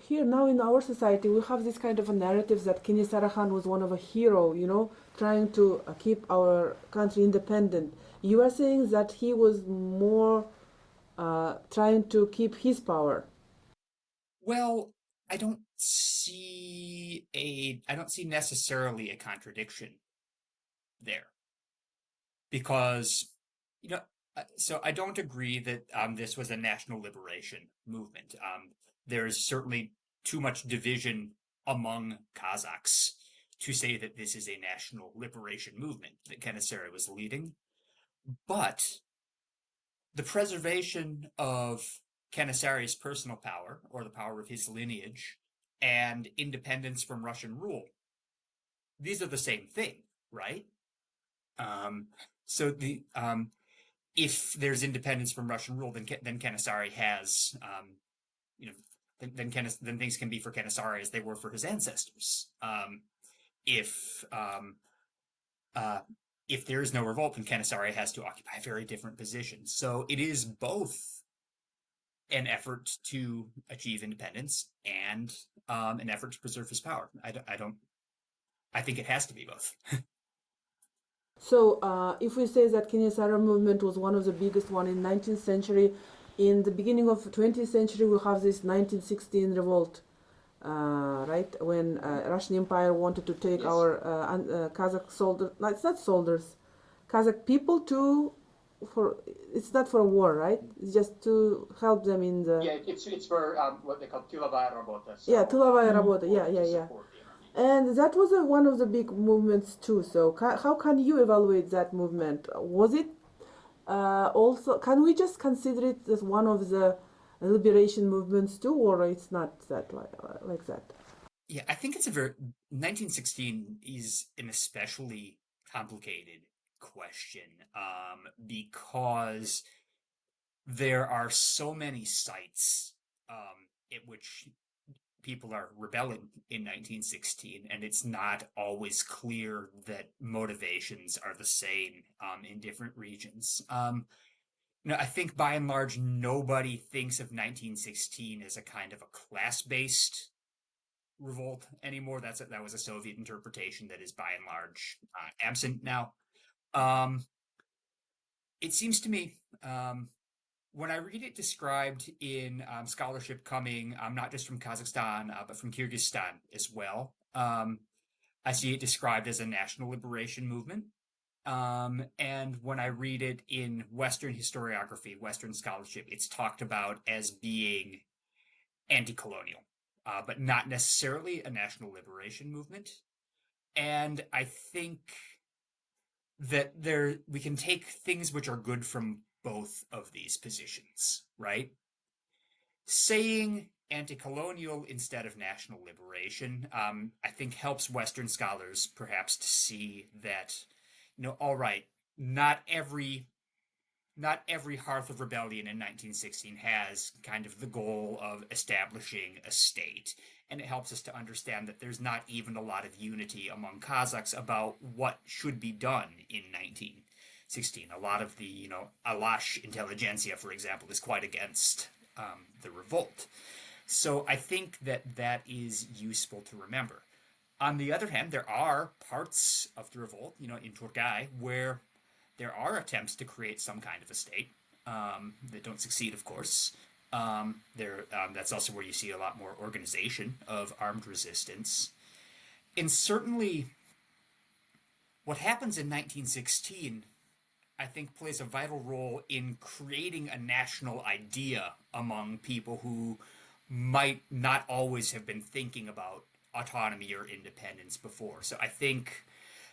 Here now in our society, we have this kind of a narrative that Keniysara Khan was one of a hero, trying to keep our country independent. You are saying that he was more trying to keep his power. Well, I don't see necessarily a contradiction there, because so I don't agree that this was a national liberation movement. There's certainly too much division among Kazakhs to say that this is a national liberation movement that Keniysara was leading. But the preservation of Keniysara's personal power, or the power of his lineage, and independence from Russian rule, these are the same thing, right? So if there's independence from Russian rule, then Keniysara has, then things can be for Keniysara as they were for his ancestors. If there is no revolt, then Keniysara has to occupy a very different position. So it is both an effort to achieve independence and an effort to preserve his power. I think it has to be both. So if we say that Keniysara movement was one of the biggest one in 19th century, in the beginning of 20th century we have this 1916 revolt, right? When Russian Empire wanted to take our Kazakh soldiers, no, it's not soldiers, Kazakh people it's not for war, right? It's just to help them in the... Yeah, it's for what they call tilovaya rabota. So, yeah, tilovaya rabota, yeah. And that was one of the big movements too. So how can you evaluate that movement? Was it also, can we just consider it as one of the liberation movements too, or it's not that like that? Yeah, I think 1916 is an especially complicated question because there are so many sites at which people are rebelling in 1916, and it's not always clear that motivations are the same in different regions. I think by and large, nobody thinks of 1916 as a kind of a class-based revolt anymore. That was a Soviet interpretation that is by and large absent now. It seems to me when I read it described in scholarship coming not just from Kazakhstan, but from Kyrgyzstan as well, I see it described as a national liberation movement. And when I read it in Western historiography, Western scholarship, it's talked about as being anti-colonial, but not necessarily a national liberation movement. And I think that we can take things which are good from both of these positions, right? Saying anti-colonial instead of national liberation, I think helps Western scholars perhaps to see that, all right, not every hearth of rebellion in 1916 has kind of the goal of establishing a state. And it helps us to understand that there's not even a lot of unity among Kazakhs about what should be done in 1916. A lot of the, Alash intelligentsia, for example, is quite against the revolt. So I think that is useful to remember. On the other hand, there are parts of the revolt, in Turkey, where there are attempts to create some kind of a state that don't succeed, of course. That's also where you see a lot more organization of armed resistance. And certainly what happens in 1916, I think, plays a vital role in creating a national idea among people who might not always have been thinking about autonomy or independence before. So I think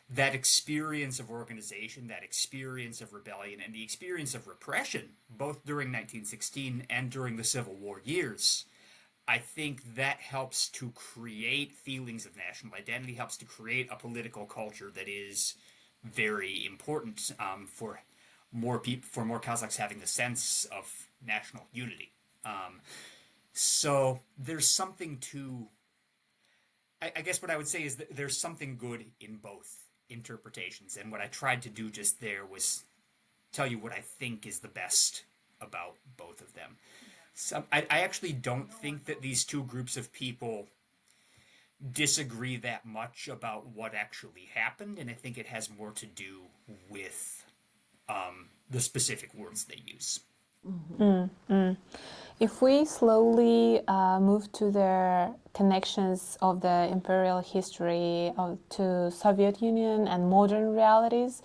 that experience of organization, that experience of rebellion, and the experience of repression, both during 1916 and during the Civil War years, I think that helps to create feelings of national identity, helps to create a political culture that is very important for more people, for more Kazakhs having the sense of national unity. So there's something to, I guess what I would say is that there's something good in both interpretations. And what I tried to do just there was tell you what I think is the best about both of them. So I actually don't think that these two groups of people disagree that much about what actually happened, and I think it has more to do with the specific words they use. If we slowly move to the connections of the imperial history to Soviet Union and modern realities,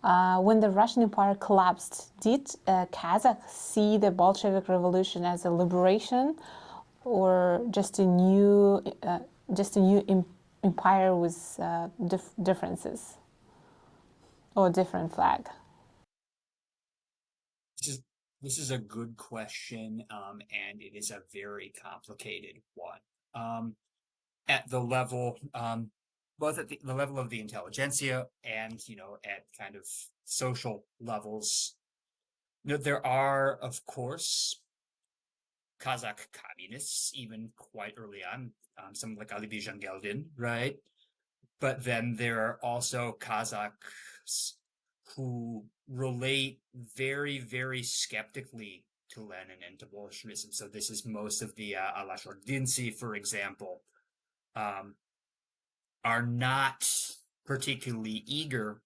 when the Russian Empire collapsed, did Kazakhs see the Bolshevik Revolution as a liberation, or just a new empire with differences or different flag? This is a good question, and it is a very complicated one. At the level, both at the level of the intelligentsia and, at kind of social levels, there are, of course, Kazakh communists, even quite early on, someone like Ali Bijangeldin, right? But then there are also Kazakhs who relate very, very skeptically to Lenin and to Bolshevism. So this is most of the Alash Ordinsi, for example, are not particularly eager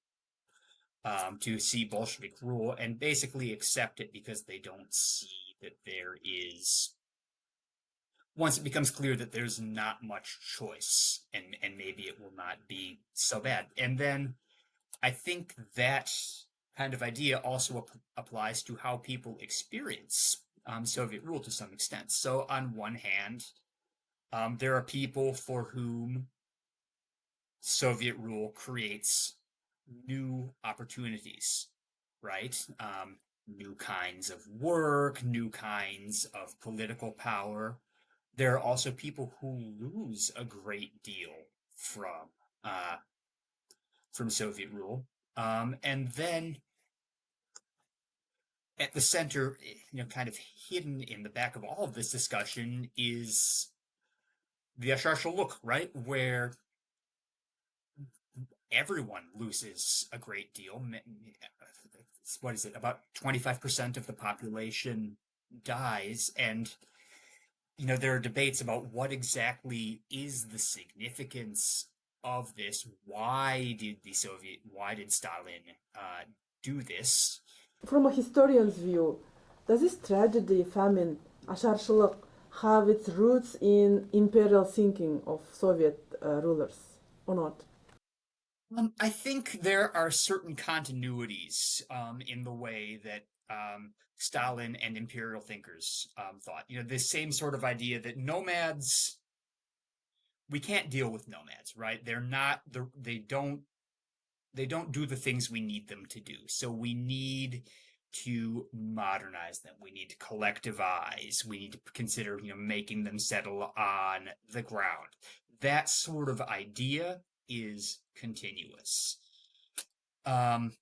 to see Bolshevik rule and basically accept it because they don't see that there is, once it becomes clear that there's not much choice and maybe it will not be so bad. And then I think that kind of idea also applies to how people experience Soviet rule to some extent. So on one hand, there are people for whom Soviet rule creates new opportunities, right? New kinds of work, new kinds of political power. There are also people who lose a great deal from Soviet rule. And then at the center, kind of hidden in the back of all of this discussion is the Yashar Shaluk, right? Where everyone loses a great deal. What is it? About 25% of the population dies. And, there are debates about what exactly is the significance of this. Why did Stalin do this? From a historian's view, Does this tragedy, famine, ашаршылық, have its roots in imperial thinking of Soviet rulers or not? I think there are certain continuities in the way that Stalin and imperial thinkers thought. You know, this same sort of idea that nomads, we can't deal with nomads, right? They don't do the things we need them to do. So we need to modernize them. We need to collectivize. We need to consider, making them settle on the ground. That sort of idea is continuous. And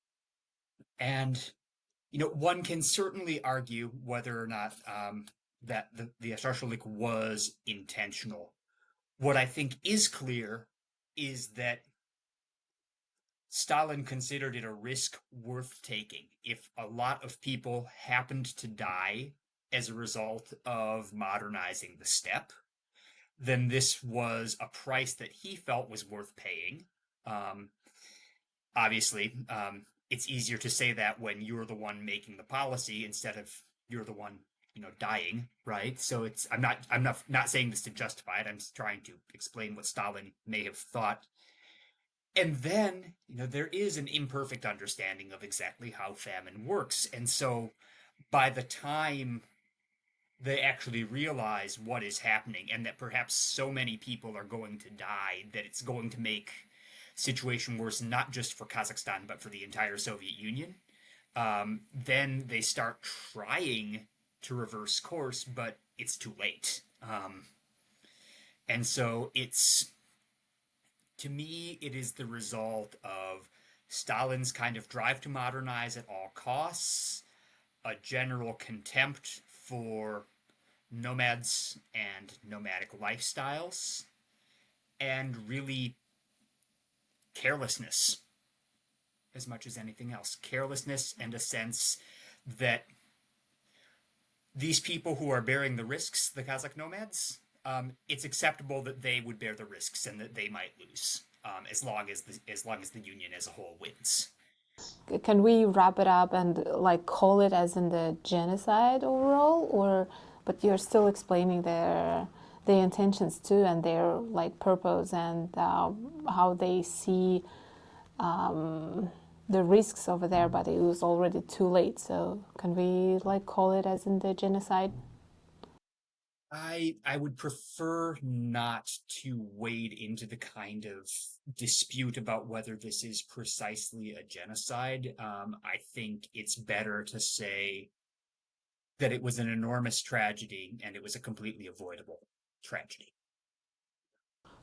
one can certainly argue whether or not that the Ashtarshilik was intentional. What I think is clear is that Stalin considered it a risk worth taking. If a lot of people happened to die as a result of modernizing the steppe, then this was a price that he felt was worth paying. Obviously, it's easier to say that when you're the one making the policy instead of you're the one, dying, right? So I'm not saying this to justify it. I'm just trying to explain what Stalin may have thought. And then, there is an imperfect understanding of exactly how famine works. And so by the time they actually realize what is happening and that perhaps so many people are going to die that it's going to make situation worse, not just for Kazakhstan, but for the entire Soviet Union, then they start trying to reverse course, but it's too late. And so to me, it is the result of Stalin's kind of drive to modernize at all costs, a general contempt for nomads and nomadic lifestyles, and really carelessness as much as anything else. Carelessness and a sense that these people who are bearing the risks, the Kazakh nomads, it's acceptable that they would bear the risks and that they might lose, as long as the union as a whole wins. Can we wrap it up and call it as in the genocide overall, but you're still explaining their intentions too and their purpose and how they see the risks over there, but it was already too late. So can we call it as in the genocide? I would prefer not to wade into the kind of dispute about whether this is precisely a genocide. I think it's better to say that it was an enormous tragedy and it was a completely avoidable tragedy.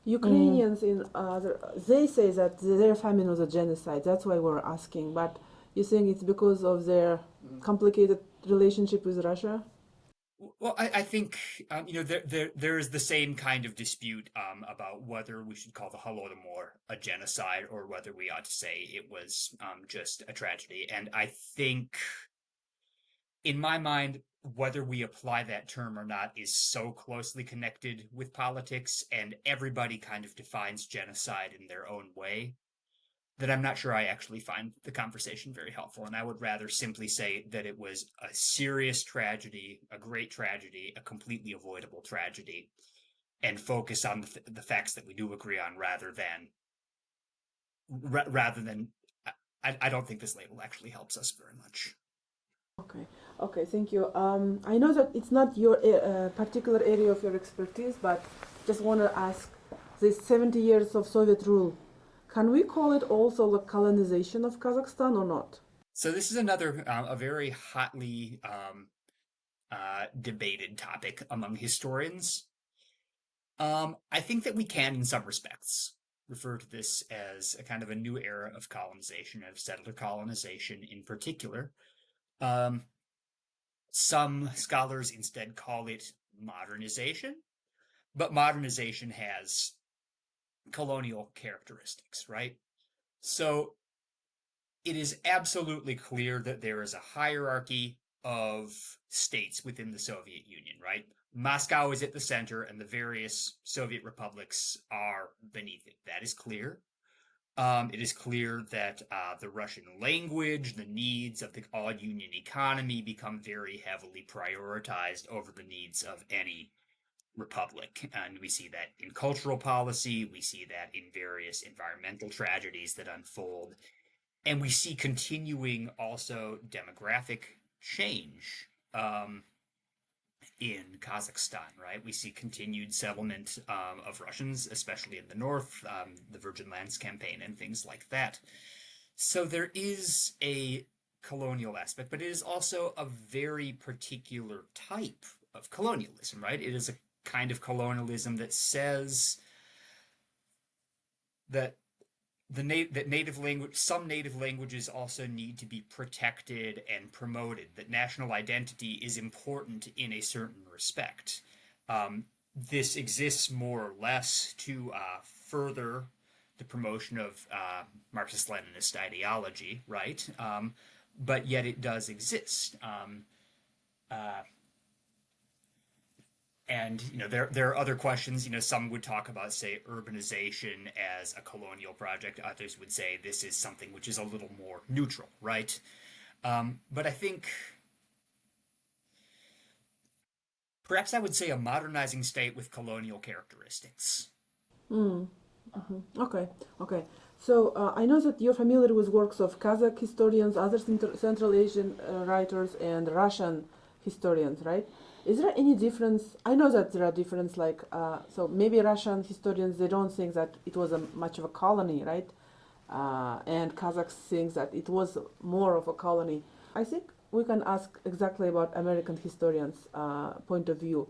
Ukrainians they say that their famine was a genocide. That's why we're asking. But you think it's because of their complicated relationship with Russia? Well, I think there is the same kind of dispute about whether we should call the Holodomor a genocide or whether we ought to say it was just a tragedy. And I think, in my mind, whether we apply that term or not is so closely connected with politics, and everybody kind of defines genocide in their own way, that I'm not sure I actually find the conversation very helpful. And I would rather simply say that it was a serious tragedy, a great tragedy, a completely avoidable tragedy, and focus on the facts that we do agree on rather than I don't think this label actually helps us very much. Okay, thank you. I know that it's not your particular area of your expertise, but just want to ask, this 70 years of Soviet rule, can we call it also the colonization of Kazakhstan or not? So this is another a very hotly debated topic among historians. I think that we can, in some respects, refer to this as a kind of a new era of colonization, of settler colonization in particular. Some scholars instead call it modernization, but modernization has colonial characteristics, right? So it is absolutely clear that there is a hierarchy of states within the Soviet Union, right? Moscow is at the center and the various Soviet republics are beneath it. That is clear. It is clear that the Russian language, the needs of the odd union economy become very heavily prioritized over the needs of any republic. And we see that in cultural policy, we see that in various environmental tragedies that unfold. And we see continuing also demographic change in Kazakhstan, right? We see continued settlement of Russians, especially in the north, the Virgin Lands campaign and things like that. So there is a colonial aspect, but it is also a very particular type of colonialism, right? It is a kind of colonialism that says that some native languages also need to be protected and promoted, that national identity is important in a certain respect. This exists more or less to further the promotion of Marxist-Leninist ideology, right? But yet it does exist. And there are other questions. Some would talk about, say, urbanization as a colonial project. Others would say this is something which is a little more neutral, right? But I think perhaps I would say a modernizing state with colonial characteristics. Okay. So I know that you're familiar with works of Kazakh historians, other Central Asian writers, and Russian historians, right? Is there any difference? I know that there are differences, so maybe Russian historians, they don't think that it was much of a colony, right? And Kazakhs think that it was more of a colony. I think we can ask exactly about American historians' point of view.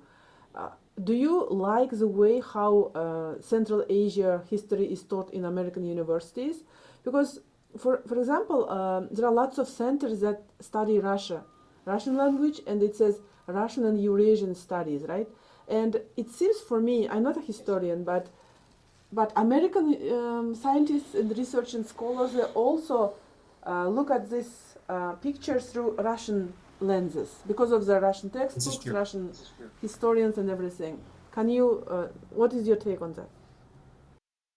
Do you like the way how Central Asia history is taught in American universities? Because, for example, there are lots of centers that study Russian language, and it says Russian and Eurasian studies, right? And it seems for me, I'm not a historian, but American scientists and research and scholars, they also look at this picture through Russian lenses because of the Russian textbooks, Russian historians and everything. Can you, what is your take on that?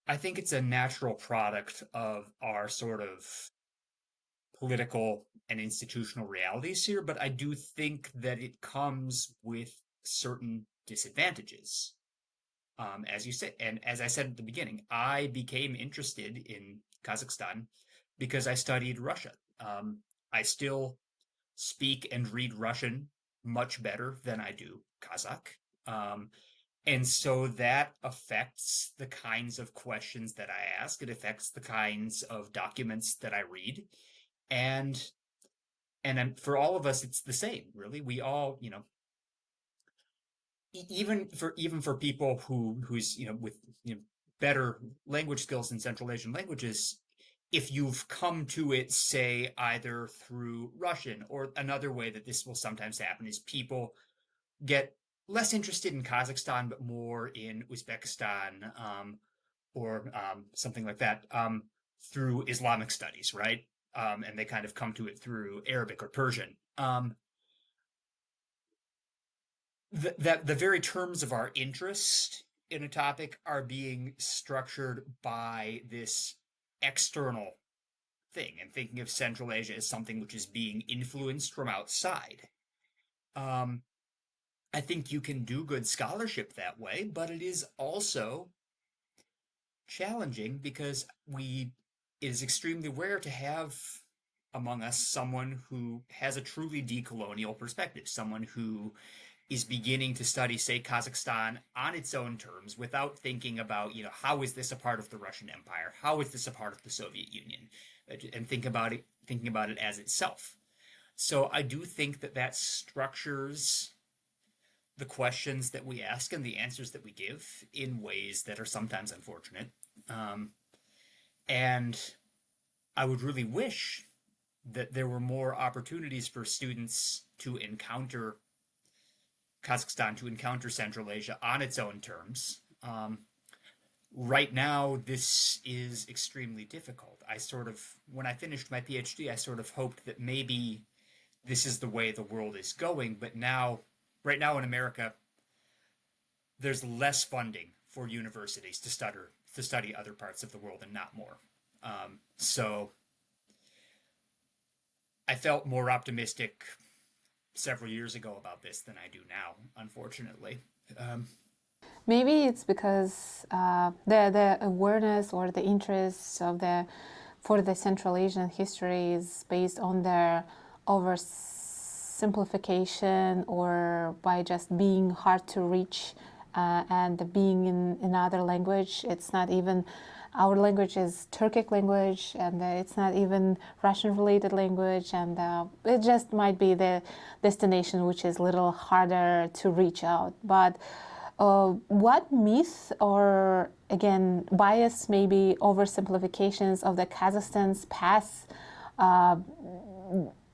I think it's a natural product of our sort of political and institutional realities here, but I do think that it comes with certain disadvantages. As you say, and as I said at the beginning, I became interested in Kazakhstan because I studied Russia. I still speak and read Russian much better than I do Kazakh. And so that affects the kinds of questions that I ask. It affects the kinds of documents that I read. And for all of us, it's the same, really. We all, even for people who's with better language skills in Central Asian languages, if you've come to it, say, either through Russian, or another way that this will sometimes happen is people get less interested in Kazakhstan, but more in Uzbekistan, or something like that, through Islamic studies, right? And they kind of come to it through Arabic or Persian. The very terms of our interest in a topic are being structured by this external thing, and thinking of Central Asia as something which is being influenced from outside. I think you can do good scholarship that way, but it is also challenging because it is extremely rare to have among us someone who has a truly decolonial perspective, someone who is beginning to study, say, Kazakhstan on its own terms without thinking about, how is this a part of the Russian Empire? How is this a part of the Soviet Union? And thinking about it as itself. So I do think that structures the questions that we ask and the answers that we give in ways that are sometimes unfortunate. And I would really wish that there were more opportunities for students to encounter Kazakhstan, to encounter Central Asia on its own terms. Right now, this is extremely difficult. When I finished my PhD, I sort of hoped that maybe this is the way the world is going, but right now in America, there's less funding for universities to study other parts of the world and not more. So I felt more optimistic several years ago about this than I do now, unfortunately. Maybe it's because the awareness or the interest of for the Central Asian history is based on their oversimplification or by just being hard to reach and being in another language. It's not even, our language is Turkic language and it's not even Russian-related language, and it just might be the destination which is a little harder to reach out. But what myth or, again, bias, maybe oversimplifications of the Kazakhstan's past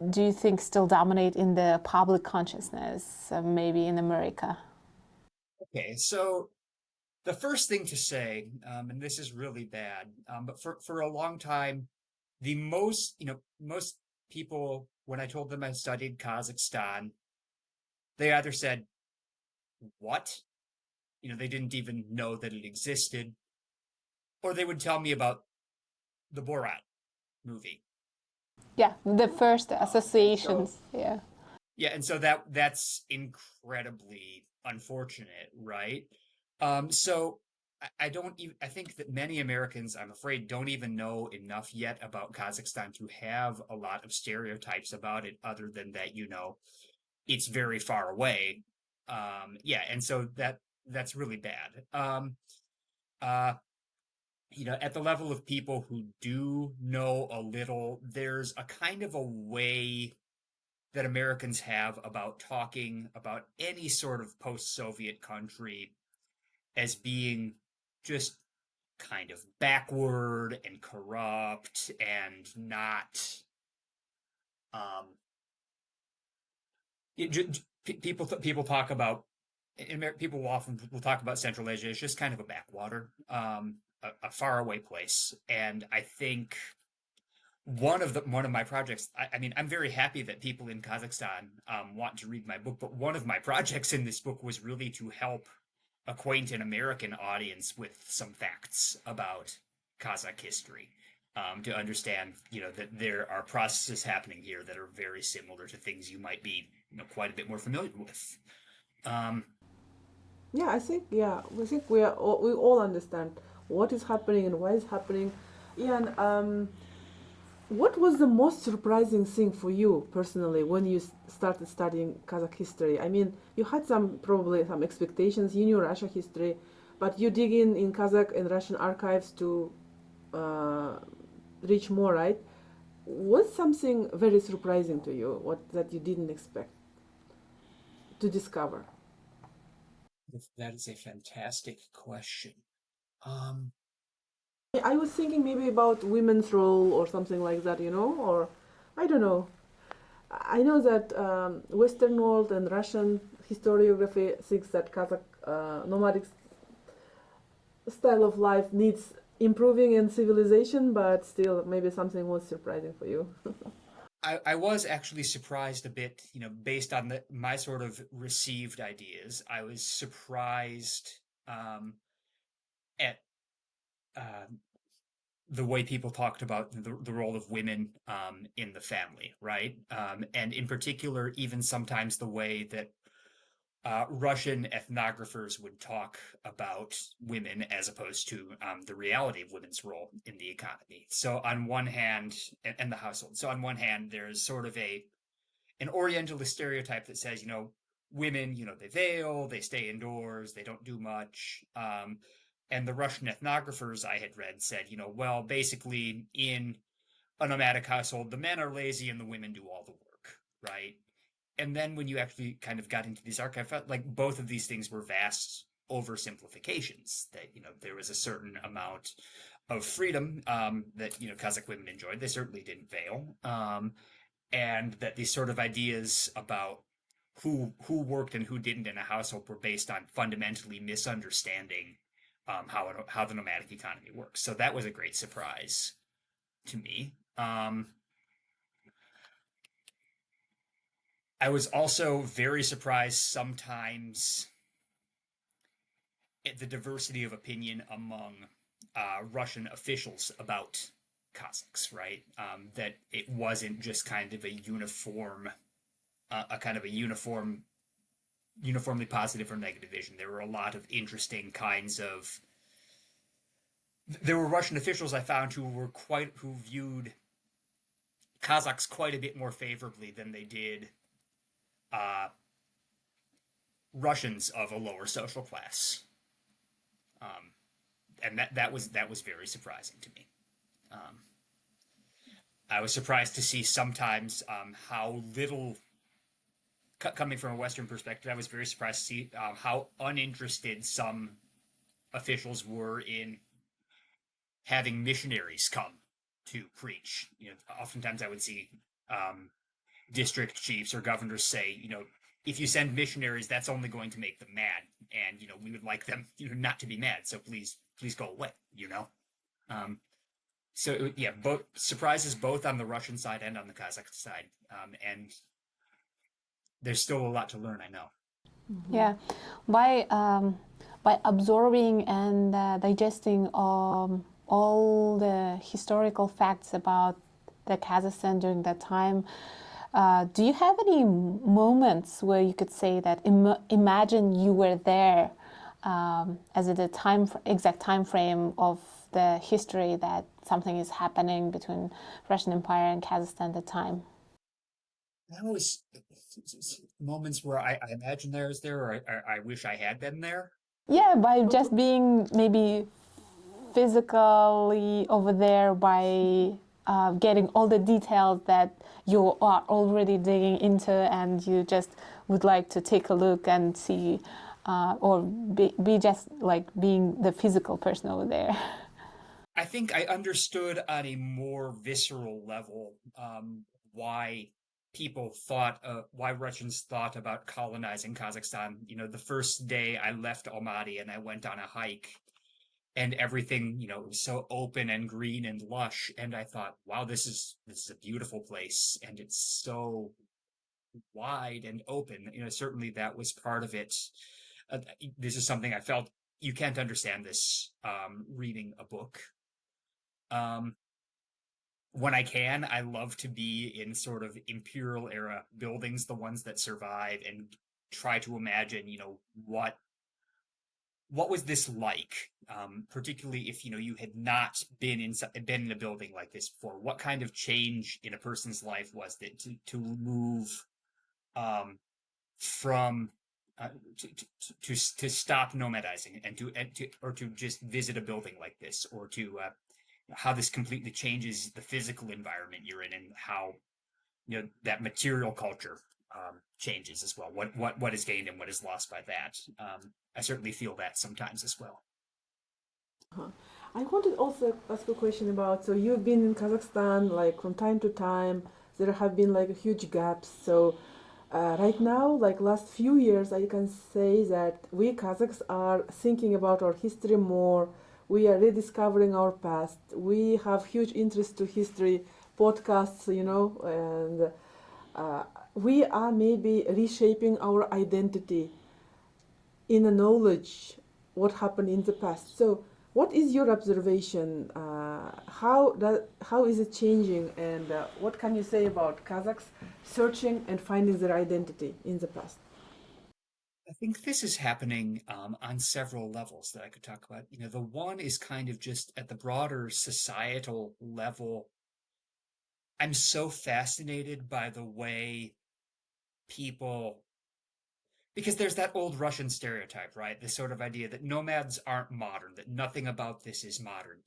do you think still dominate in the public consciousness, maybe in America? Okay, so the first thing to say, and this is really bad, but for a long time, most people, when I told them I studied Kazakhstan, they either said, what? They didn't even know that it existed, or they would tell me about the Borat movie. Yeah, the first associations. Yeah. Yeah, and so that's incredibly unfortunate, right? So I think that many Americans, I'm afraid, don't even know enough yet about Kazakhstan to have a lot of stereotypes about it, other than that, it's very far away. Yeah, and so that's really bad. At the level of people who do know a little, there's a kind of a way that Americans have about talking about any sort of post-Soviet country as being just kind of backward and corrupt and not people talk about, people often will talk about Central Asia as just kind of a backwater, a faraway place. And I think one of my projects, I mean, I'm very happy that people in Kazakhstan want to read my book, but one of my projects in this book was really to help acquaint an American audience with some facts about Kazakh history, to understand, that there are processes happening here that are very similar to things you might be, quite a bit more familiar with. I think we all understand what is happening and why it's happening. Ian, what was the most surprising thing for you personally when you started studying Kazakh history? I mean, you had probably some expectations. You knew Russia history, but you dig in Kazakh and Russian archives to reach more, right? Was something very surprising to you, that you didn't expect to discover? That is a fantastic question. I was thinking maybe about women's role or something like that, or I don't know. I know that Western world and Russian historiography thinks that Kazakh nomadic style of life needs improving in civilization, but still maybe something was surprising for you. I was actually surprised a bit, based on my sort of received ideas. I was surprised at the way people talked about the role of women in the family, right? And in particular, even sometimes the way that Russian ethnographers would talk about women as opposed to the reality of women's role in the economy. So on one hand, and the household. So on one hand, there's sort of an Orientalist stereotype that says, women, they veil, they stay indoors, they don't do much. And the Russian ethnographers I had read said, well, basically in a nomadic household, the men are lazy and the women do all the work, right? And then when you actually kind of got into these archives, like both of these things were vast oversimplifications, that, there was a certain amount of freedom that, Kazakh women enjoyed. They certainly didn't veil. And that these sort of ideas about who worked and who didn't in a household were based on fundamentally misunderstanding how the nomadic economy works. So that was a great surprise to me. I was also very surprised sometimes at the diversity of opinion among Russian officials about Kazakhs, right? That it wasn't just kind of a uniform, uniformly positive or negative vision. There were a lot of interesting kinds of. There were Russian officials I found who viewed Kazakhs quite a bit more favorably than they did Russians of a lower social class, and that was very surprising to me. I was surprised to see sometimes how little, coming from a Western perspective, I was very surprised to see how uninterested some officials were in having missionaries come to preach. Oftentimes I would see district chiefs or governors say, if you send missionaries, that's only going to make them mad, and we would like them, not to be mad. So please go away. So yeah, both surprises both on the Russian side and on the Kazakh side, and there's still a lot to learn, I know. Yeah, by absorbing and digesting all the historical facts about the Kazakhstan during that time, do you have any moments where you could say that imagine you were there as at the exact time frame of the history that something is happening between Russian Empire and Kazakhstan at the time? That was moments where I imagine I was there, or I wish I had been there. Yeah, by just being maybe physically over there, by getting all the details that you are already digging into, and you just would like to take a look and see, or be just like being the physical person over there. I think I understood on a more visceral level why why Russians thought about colonizing Kazakhstan. The first day I left Almaty and I went on a hike, and everything, was so open and green and lush, and I thought, wow, this is a beautiful place, and it's so wide and open. Certainly that was part of it. This is something I felt you can't understand this reading a book. When I can, I love to be in sort of imperial era buildings, the ones that survive, and try to imagine, what was this like? Particularly if you had not been in a building like this before. What kind of change in a person's life was it to move from to stop nomadizing and to just visit a building like this, or to how this completely changes the physical environment you're in, and how that material culture changes as well. What is gained and what is lost by that. I certainly feel that sometimes as well. I wanted also ask a question about, so you've been in Kazakhstan like from time to time. There have been like huge gaps. So right now, like last few years, I can say that we Kazakhs are thinking about our history more. We are rediscovering our past. We have huge interest to history podcasts, and we are maybe reshaping our identity in the knowledge what happened in the past. So what is your observation? How is it changing, and what can you say about Kazakhs searching and finding their identity in the past? I think this is happening on several levels that I could talk about. The one is kind of just at the broader societal level. I'm so fascinated by the way people, because there's that old Russian stereotype, right? This sort of idea that nomads aren't modern, that nothing about this is modern.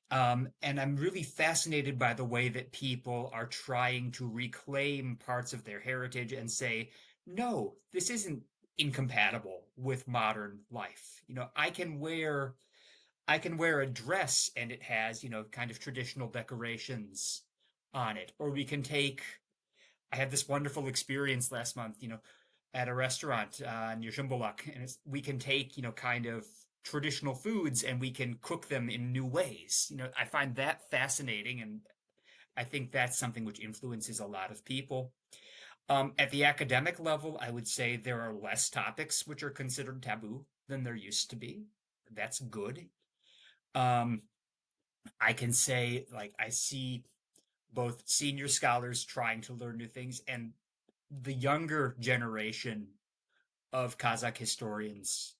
And I'm really fascinated by the way that people are trying to reclaim parts of their heritage and say, no, this isn't incompatible with modern life. I can wear a dress and it has, kind of traditional decorations on it. Or I had this wonderful experience last month, at a restaurant near Zhimbolak, and we can take, kind of traditional foods and we can cook them in new ways. I find that fascinating, and I think that's something which influences a lot of people. At the academic level, I would say there are less topics which are considered taboo than there used to be. That's good. I can say, like, I see both senior scholars trying to learn new things and the younger generation of Kazakh historians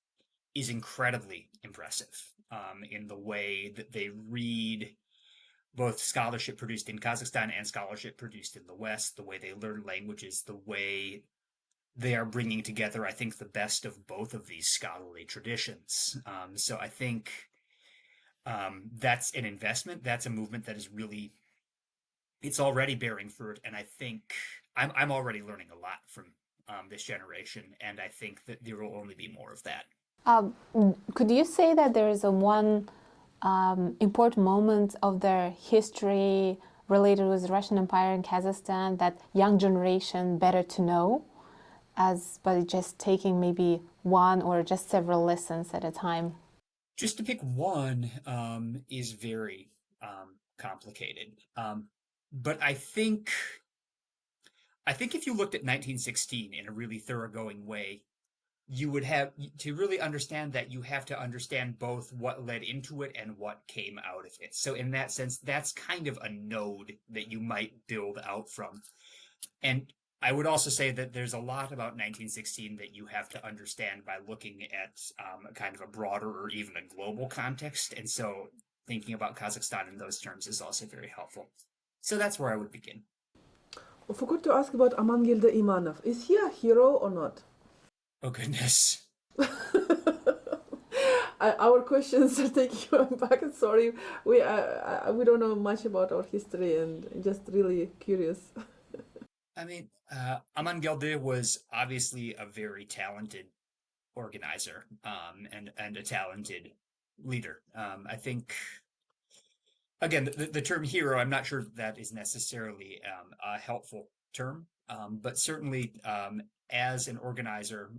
is incredibly impressive in the way that they read both scholarship produced in Kazakhstan and scholarship produced in the West, the way they learn languages, the way they are bringing together, I think, the best of both of these scholarly traditions. So I think that's an investment. That's a movement that is really, it's already bearing fruit. And I think I'm already learning a lot from this generation. And I think that there will only be more of that. Could you say that there is a one important moment of their history related with the Russian Empire in Kazakhstan that young generation better to know, as by just taking maybe one or just several lessons at a time? Just to pick one is very complicated. But I think if you looked at 1916 in a really thoroughgoing way, you would have to really understand that you have to understand both what led into it and what came out of it. So in that sense, that's kind of a node that you might build out from. And I would also say that there's a lot about 1916 that you have to understand by looking at kind of a broader or even a global context. And so thinking about Kazakhstan in those terms is also very helpful. So that's where I would begin. I forgot to ask about Amangelde Imanov. Is he a hero or not? Oh, goodness. Our questions are taking you back. Sorry, we don't know much about our history and just really curious. I mean, Amangelde was obviously a very talented organizer and a talented leader. I think, again, the term hero, I'm not sure that is necessarily a helpful term, but certainly as an organizer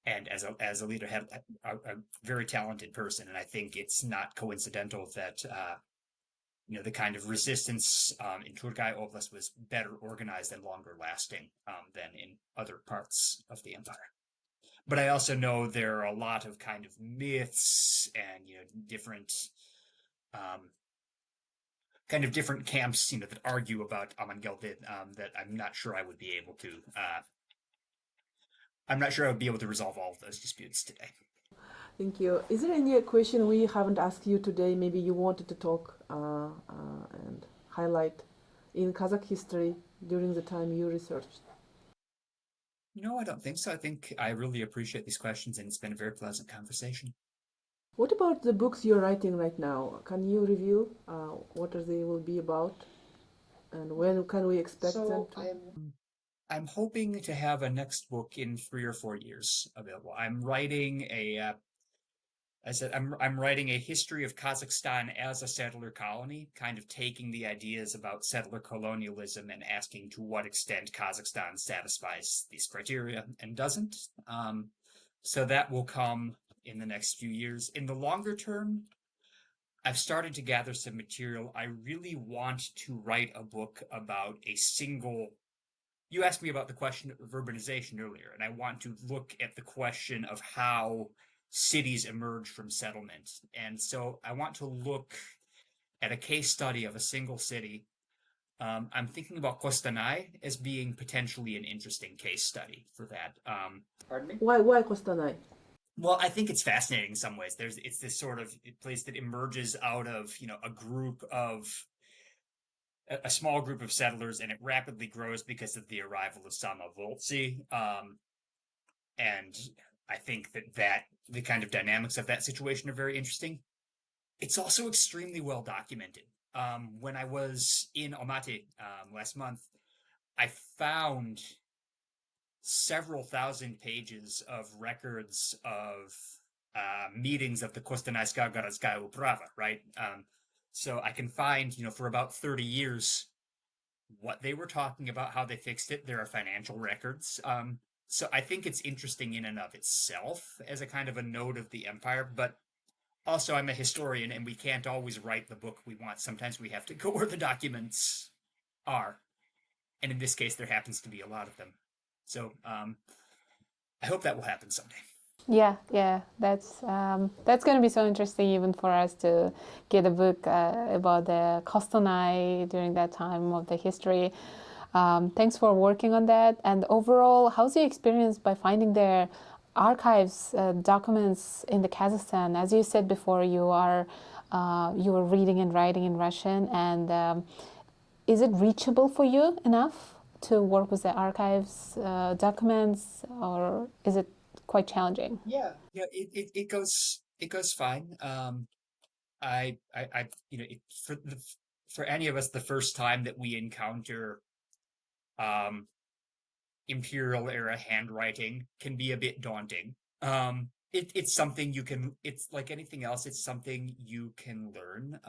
and as a leader, had a very talented person. And I think it's not coincidental that the kind of resistance in Turgai Oblast was better organized and longer lasting than in other parts of the empire. But I also know there are a lot of kind of myths and different different camps that argue about Amangelde that I'm not sure I would be able to. I'm not sure I would be able to resolve all of those disputes today. Thank you. Is there any question we haven't asked you today? Maybe you wanted to talk and highlight in Kazakh history during the time you researched? No, I don't think so. I think I really appreciate these questions, and it's been a very pleasant conversation. What about the books you're writing right now? Can you review what they will be about, and when can we expect them to? I'm hoping to have a next book in 3 or 4 years available. I'm writing I'm writing a history of Kazakhstan as a settler colony, kind of taking the ideas about settler colonialism and asking to what extent Kazakhstan satisfies these criteria and doesn't. So that will come in the next few years. In the longer term, I've started to gather some material. I really want to write a book about a single. You asked me about the question of urbanization earlier, and I want to look at the question of how cities emerge from settlement. And so I want to look at a case study of a single city. I'm thinking about Kostanay as being potentially an interesting case study for that. Pardon me? Why Kostanay? Well, I think it's fascinating in some ways. It's this sort of place that emerges out of a small group of settlers, and it rapidly grows because of the arrival of Samovolci. And I think that the kind of dynamics of that situation are very interesting. It's also extremely well documented. When I was in Almaty last month, I found several thousand pages of records of meetings of the Kostanayska Gorodskaya Uprava, right? So I can find, for about 30 years, what they were talking about, how they fixed it. There are financial records. So I think it's interesting in and of itself as a kind of a node of the empire, but also I'm a historian and we can't always write the book we want. Sometimes we have to go where the documents are. And in this case, there happens to be a lot of them. So I hope that will happen someday. Yeah, yeah, that's going to be so interesting even for us to get a book about the Kostanay during that time of the history. Thanks for working on that. And overall, how's your experience by finding their archives, documents in the Kazakhstan? As you said before, you were reading and writing in Russian, and is it reachable for you enough to work with the archives, documents, or is it quite challenging? Yeah, it goes fine. I you know, for any of us, the first time that we encounter imperial era handwriting can be a bit daunting. It's something it's like anything else, it's something you can learn.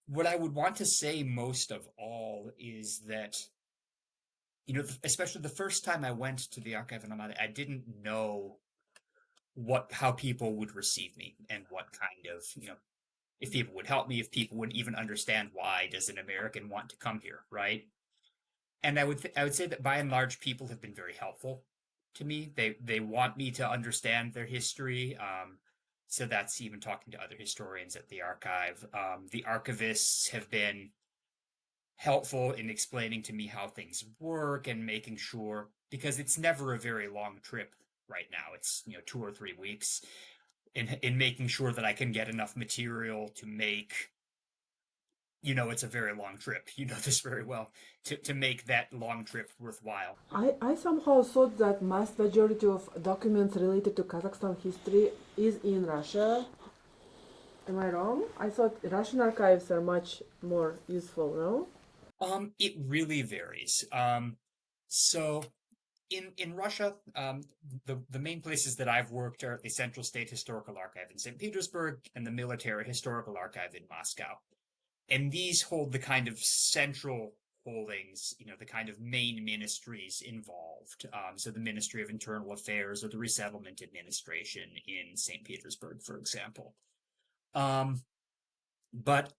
What I would want to say most of all is that, especially the first time I went to the archive in Almaty, I didn't know how people would receive me and what kind of, if people would help me, if people would even understand why does an American want to come here, right? And I would say that by and large, people have been very helpful to me. They want me to understand their history. So that's even talking to other historians at the archive. The archivists have been helpful in explaining to me how things work and making sure, because it's never a very long trip right now. It's 2 or 3 weeks, in making sure that I can get enough material to make, it's a very long trip. You know this very well. To make that long trip worthwhile. I somehow thought that mass majority of documents related to Kazakhstan history is in Russia. Am I wrong? I thought Russian archives are much more useful, no? It really varies. So in Russia, the main places that I've worked are the Central State Historical Archive in St. Petersburg and the Military Historical Archive in Moscow. And these hold the kind of central holdings, the kind of main ministries involved. So the Ministry of Internal Affairs or the Resettlement Administration in St. Petersburg, for example. But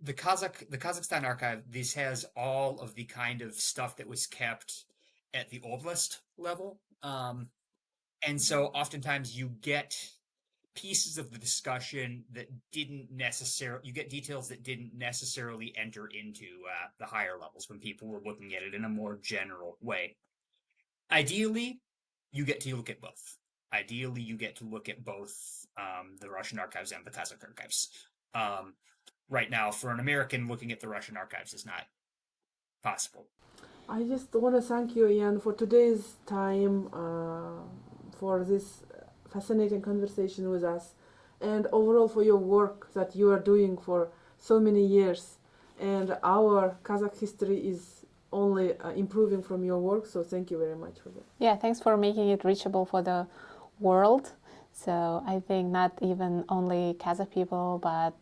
the Kazakhstan archive, this has all of the kind of stuff that was kept at the oblast level. And so oftentimes you get pieces of the discussion that you get details that didn't necessarily enter into the higher levels when people were looking at it in a more general way. Ideally, you get to look at both. Ideally, you get to look at both the Russian archives and the Kazakh archives. Right now, for an American, looking at the Russian archives is not possible. I just want to thank you, Ian, for today's time, for this fascinating conversation with us, and overall for your work that you are doing for so many years. And our Kazakh history is only improving from your work, so thank you very much for that. Yeah, thanks for making it reachable for the world. So I think not even only Kazakh people, but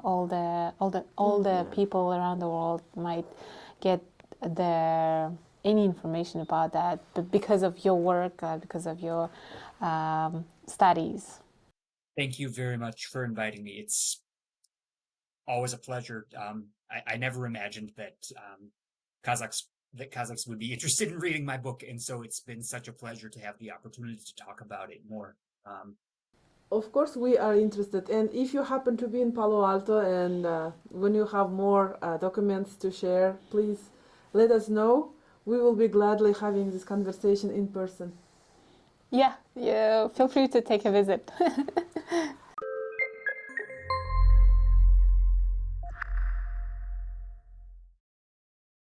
all the people around the world might get any information about that, but because of your work, because of your studies. Thank you very much for inviting me. It's always a pleasure. I never imagined that Kazakhs would be interested in reading my book, and so it's been such a pleasure to have the opportunity to talk about it more. Of course, we are interested, and if you happen to be in Palo Alto and when you have more documents to share, please let us know. We will be gladly having this conversation in person. Yeah, feel free to take a visit.